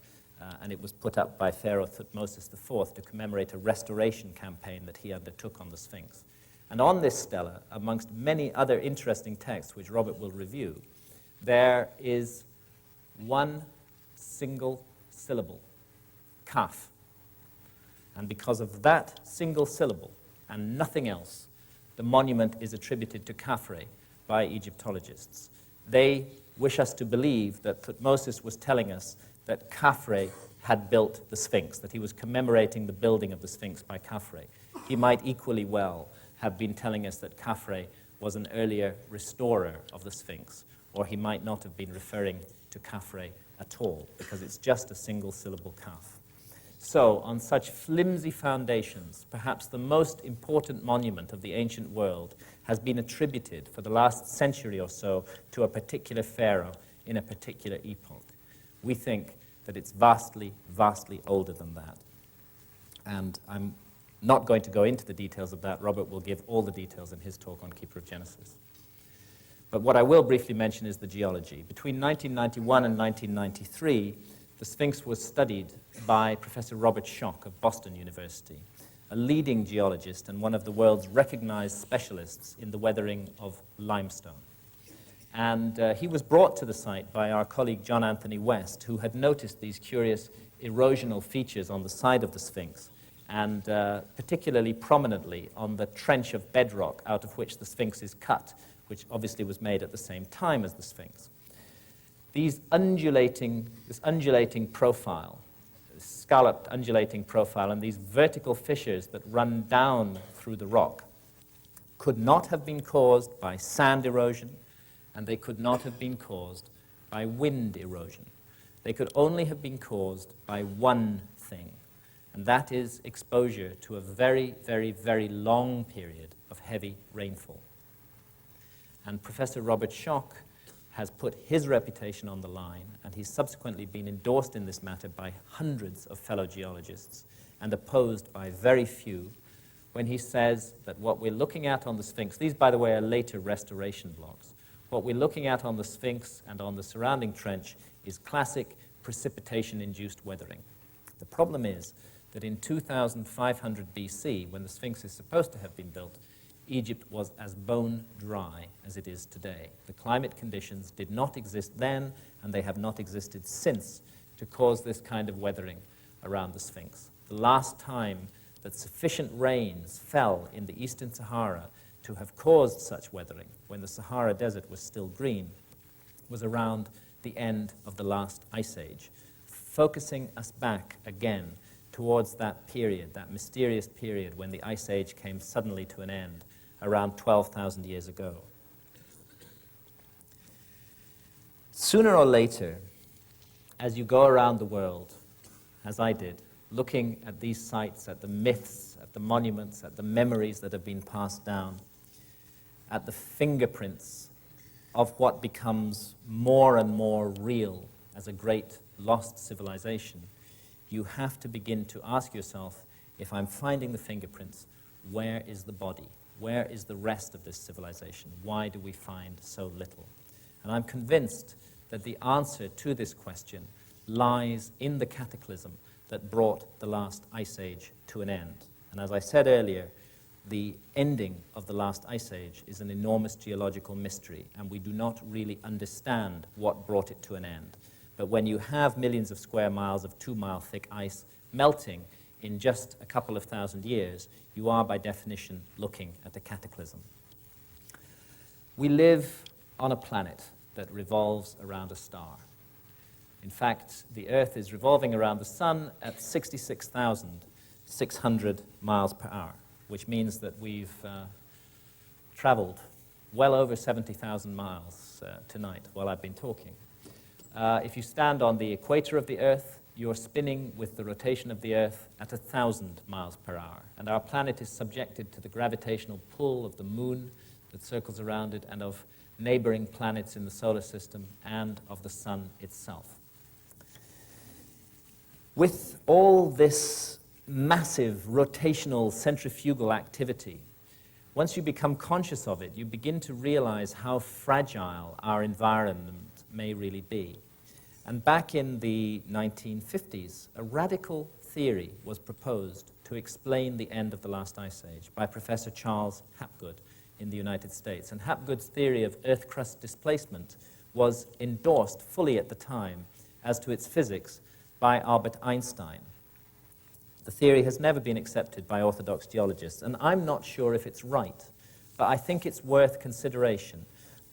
and it was put up by Pharaoh Thutmose IV to commemorate a restoration campaign that he undertook on the Sphinx. And on this stela, amongst many other interesting texts which Robert will review, there is one single syllable, kaf. And because of that single syllable and nothing else, the monument is attributed to Khafre by Egyptologists. They wish us to believe that Thutmose was telling us that Khafre had built the Sphinx, that he was commemorating the building of the Sphinx by Khafre. He might equally well have been telling us that Khafre was an earlier restorer of the Sphinx, or he might not have been referring to Khafre at all, because it's just a single syllable kaf. So, on such flimsy foundations, perhaps the most important monument of the ancient world has been attributed for the last century or so to a particular pharaoh in a particular epoch. We think that it's vastly, vastly older than that. And I'm not going to go into the details of that. Robert will give all the details in his talk on Keeper of Genesis. But what I will briefly mention is the geology. Between 1991 and 1993, the Sphinx was studied by Professor Robert Schoch of Boston University, a leading geologist and one of the world's recognized specialists in the weathering of limestone. And he was brought to the site by our colleague John Anthony West, who had noticed these curious erosional features on the side of the Sphinx, and particularly prominently on the trench of bedrock out of which the Sphinx is cut, which obviously was made at the same time as the Sphinx. This undulating profile, this scalloped undulating profile, and these vertical fissures that run down through the rock could not have been caused by sand erosion, and they could not have been caused by wind erosion. They could only have been caused by one thing, and that is exposure to a very, very, very long period of heavy rainfall. And Professor Robert Schoch has put his reputation on the line, and he's subsequently been endorsed in this matter by hundreds of fellow geologists and opposed by very few, when he says that what we're looking at on the Sphinx, these, by the way, are later restoration blocks, what we're looking at on the Sphinx and on the surrounding trench is classic precipitation-induced weathering. The problem is that in 2500 BC, when the Sphinx is supposed to have been built, Egypt was as bone dry as it is today. The climate conditions did not exist then, and they have not existed since, to cause this kind of weathering around the Sphinx. The last time that sufficient rains fell in the Eastern Sahara to have caused such weathering, when the Sahara Desert was still green, was around the end of the last ice age, focusing us back again towards that period, that mysterious period when the ice age came suddenly to an end, around 12,000 years ago. Sooner or later, as you go around the world, as I did, looking at these sites, at the myths, at the monuments, at the memories that have been passed down, at the fingerprints of what becomes more and more real as a great lost civilization, you have to begin to ask yourself, if I'm finding the fingerprints, where is the body? Where is the rest of this civilization? Why do we find so little? And I'm convinced that the answer to this question lies in the cataclysm that brought the last ice age to an end. And as I said earlier, the ending of the last ice age is an enormous geological mystery, and we do not really understand what brought it to an end. But when you have millions of square miles of 2-mile thick ice melting in just a couple of thousand years, you are by definition looking at a cataclysm. We live on a planet that revolves around a star. In fact, the Earth is revolving around the Sun at 66,600 miles per hour, which means that we've traveled well over 70,000 miles tonight while I've been talking. If you stand on the equator of the Earth, you're spinning with the rotation of the Earth at 1,000 miles per hour. And our planet is subjected to the gravitational pull of the Moon that circles around it, and of neighboring planets in the solar system, and of the Sun itself. With all this massive rotational centrifugal activity, once you become conscious of it, you begin to realize how fragile our environment may really be. And back in the 1950s, a radical theory was proposed to explain the end of the last ice age by Professor Charles Hapgood in the United States. And Hapgood's theory of Earth crust displacement was endorsed fully at the time as to its physics by Albert Einstein. The theory has never been accepted by orthodox geologists, and I'm not sure if it's right, but I think it's worth consideration.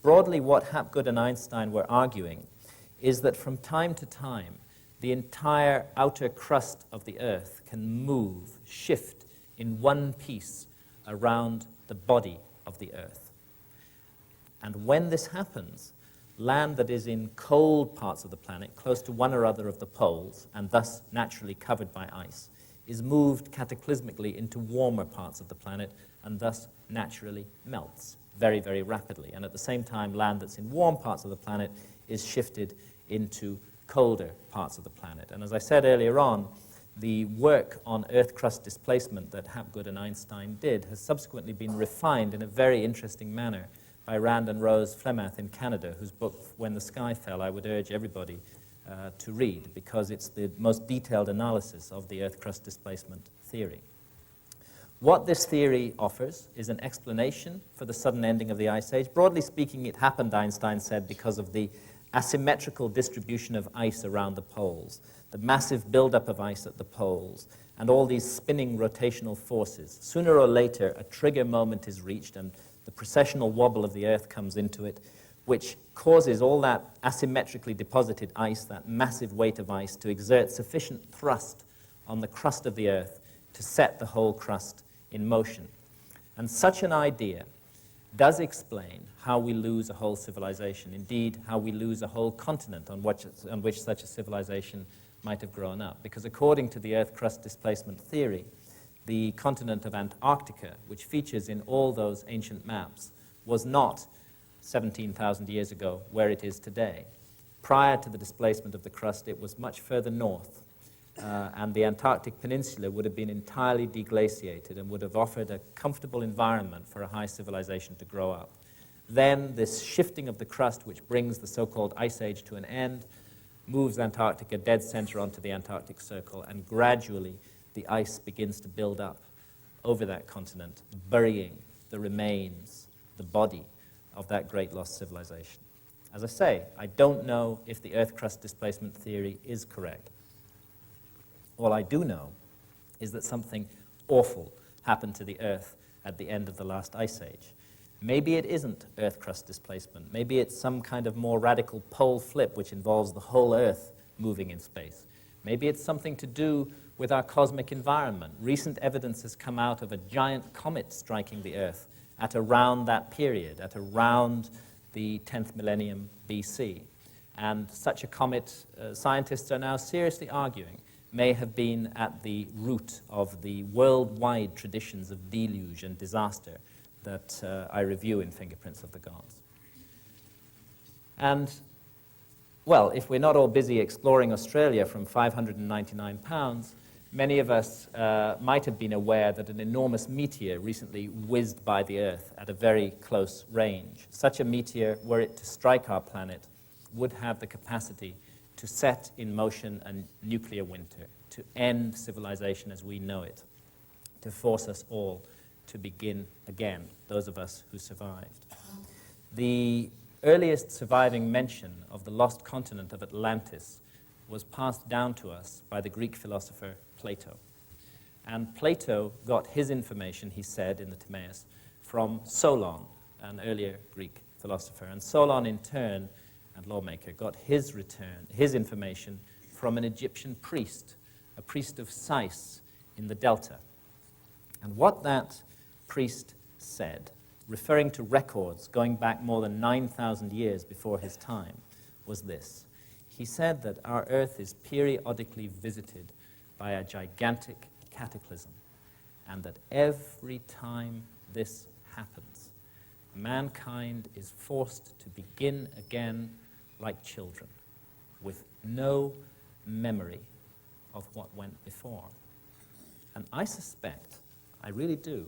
Broadly, what Hapgood and Einstein were arguing is that from time to time, the entire outer crust of the Earth can move, shift in one piece around the body of the Earth. And when this happens, land that is in cold parts of the planet, close to one or other of the poles, and thus naturally covered by ice, is moved cataclysmically into warmer parts of the planet, and thus naturally melts very, very rapidly. And at the same time, land that's in warm parts of the planet is shifted into colder parts of the planet. And as I said earlier on, the work on Earth crust displacement that Hapgood and Einstein did has subsequently been refined in a very interesting manner by Rand and Rose Flemath in Canada, whose book, When the Sky Fell, I would urge everybody to read, because it's the most detailed analysis of the Earth crust displacement theory. What this theory offers is an explanation for the sudden ending of the Ice Age. Broadly speaking, it happened, Einstein said, because of the asymmetrical distribution of ice around the poles, the massive buildup of ice at the poles, and all these spinning rotational forces. Sooner or later, a trigger moment is reached, and the precessional wobble of the Earth comes into it, which causes all that asymmetrically deposited ice, that massive weight of ice, to exert sufficient thrust on the crust of the Earth to set the whole crust in motion. And such an idea does explain how we lose a whole civilization, indeed, how we lose a whole continent on which such a civilization might have grown up. Because according to the Earth crust displacement theory, the continent of Antarctica, which features in all those ancient maps, was not 17,000 years ago where it is today. Prior to the displacement of the crust, it was much further north, and the Antarctic Peninsula would have been entirely deglaciated and would have offered a comfortable environment for a high civilization to grow up. Then this shifting of the crust, which brings the so-called Ice Age to an end, moves Antarctica dead center onto the Antarctic Circle, and gradually the ice begins to build up over that continent, burying the remains, the body of that great lost civilization. As I say, I don't know if the Earth crust displacement theory is correct. All I do know is that something awful happened to the Earth at the end of the last Ice Age. Maybe it isn't Earth crust displacement. Maybe it's some kind of more radical pole flip which involves the whole Earth moving in space. Maybe it's something to do with our cosmic environment. Recent evidence has come out of a giant comet striking the Earth at around that period, at around the 10th millennium BC. And such a comet, scientists are now seriously arguing, may have been at the root of the worldwide traditions of deluge and disaster that I review in Fingerprints of the Gods. And Well, if we're not all busy exploring Australia from 599 pounds, many of us might have been aware that an enormous meteor recently whizzed by the Earth at a very close range. Such a meteor, were it to strike our planet, would have the capacity to set in motion a nuclear winter, to end civilization as we know it, to force us all to begin again, those of us who survived. The earliest surviving mention of the lost continent of Atlantis was passed down to us by the Greek philosopher Plato. And Plato got his information, he said in the Timaeus, from Solon, an earlier Greek philosopher. And Solon, in turn, and lawmaker, got his information from an Egyptian priest, a priest of Sais in the Delta. And what that priest said, referring to records going back more than 9,000 years before his time, was this. He said that our Earth is periodically visited by a gigantic cataclysm, and that every time this happens, mankind is forced to begin again like children, with no memory of what went before. And I suspect, I really do,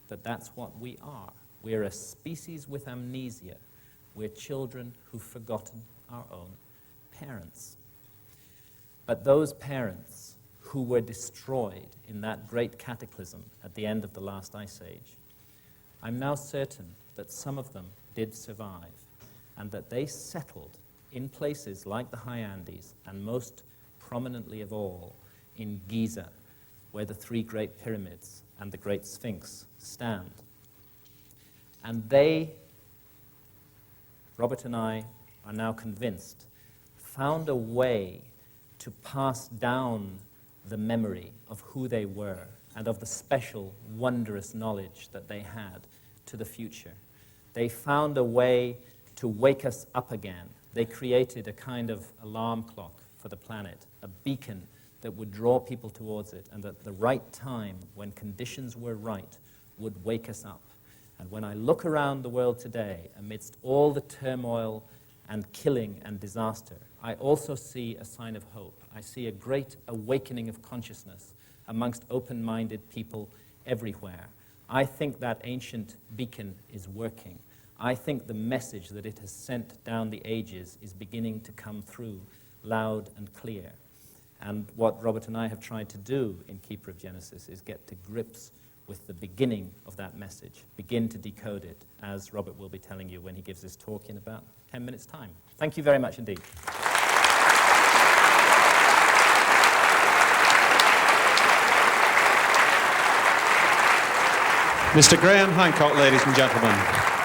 that that's what we are. We're a species with amnesia. We're children who've forgotten our own parents. But those parents who were destroyed in that great cataclysm at the end of the last ice age, I'm now certain that some of them did survive, and that they settled in places like the high Andes, and most prominently of all in Giza, where the three great pyramids and the great Sphinx stand. And they, Robert and I are now convinced, found a way to pass down the memory of who they were and of the special, wondrous knowledge that they had to the future. They found a way to wake us up again. They created a kind of alarm clock for the planet, a beacon that would draw people towards it, and at the right time, when conditions were right, would wake us up. And when I look around the world today, amidst all the turmoil and killing and disaster, I also see a sign of hope. I see a great awakening of consciousness amongst open-minded people everywhere. I think that ancient beacon is working. I think the message that it has sent down the ages is beginning to come through loud and clear. And what Robert and I have tried to do in Keeper of Genesis is get to grips with the beginning of that message, begin to decode it, as Robert will be telling you when he gives his talk in about 10 minutes' time. Thank you very much indeed. Mr. Graham Hancock, ladies and gentlemen.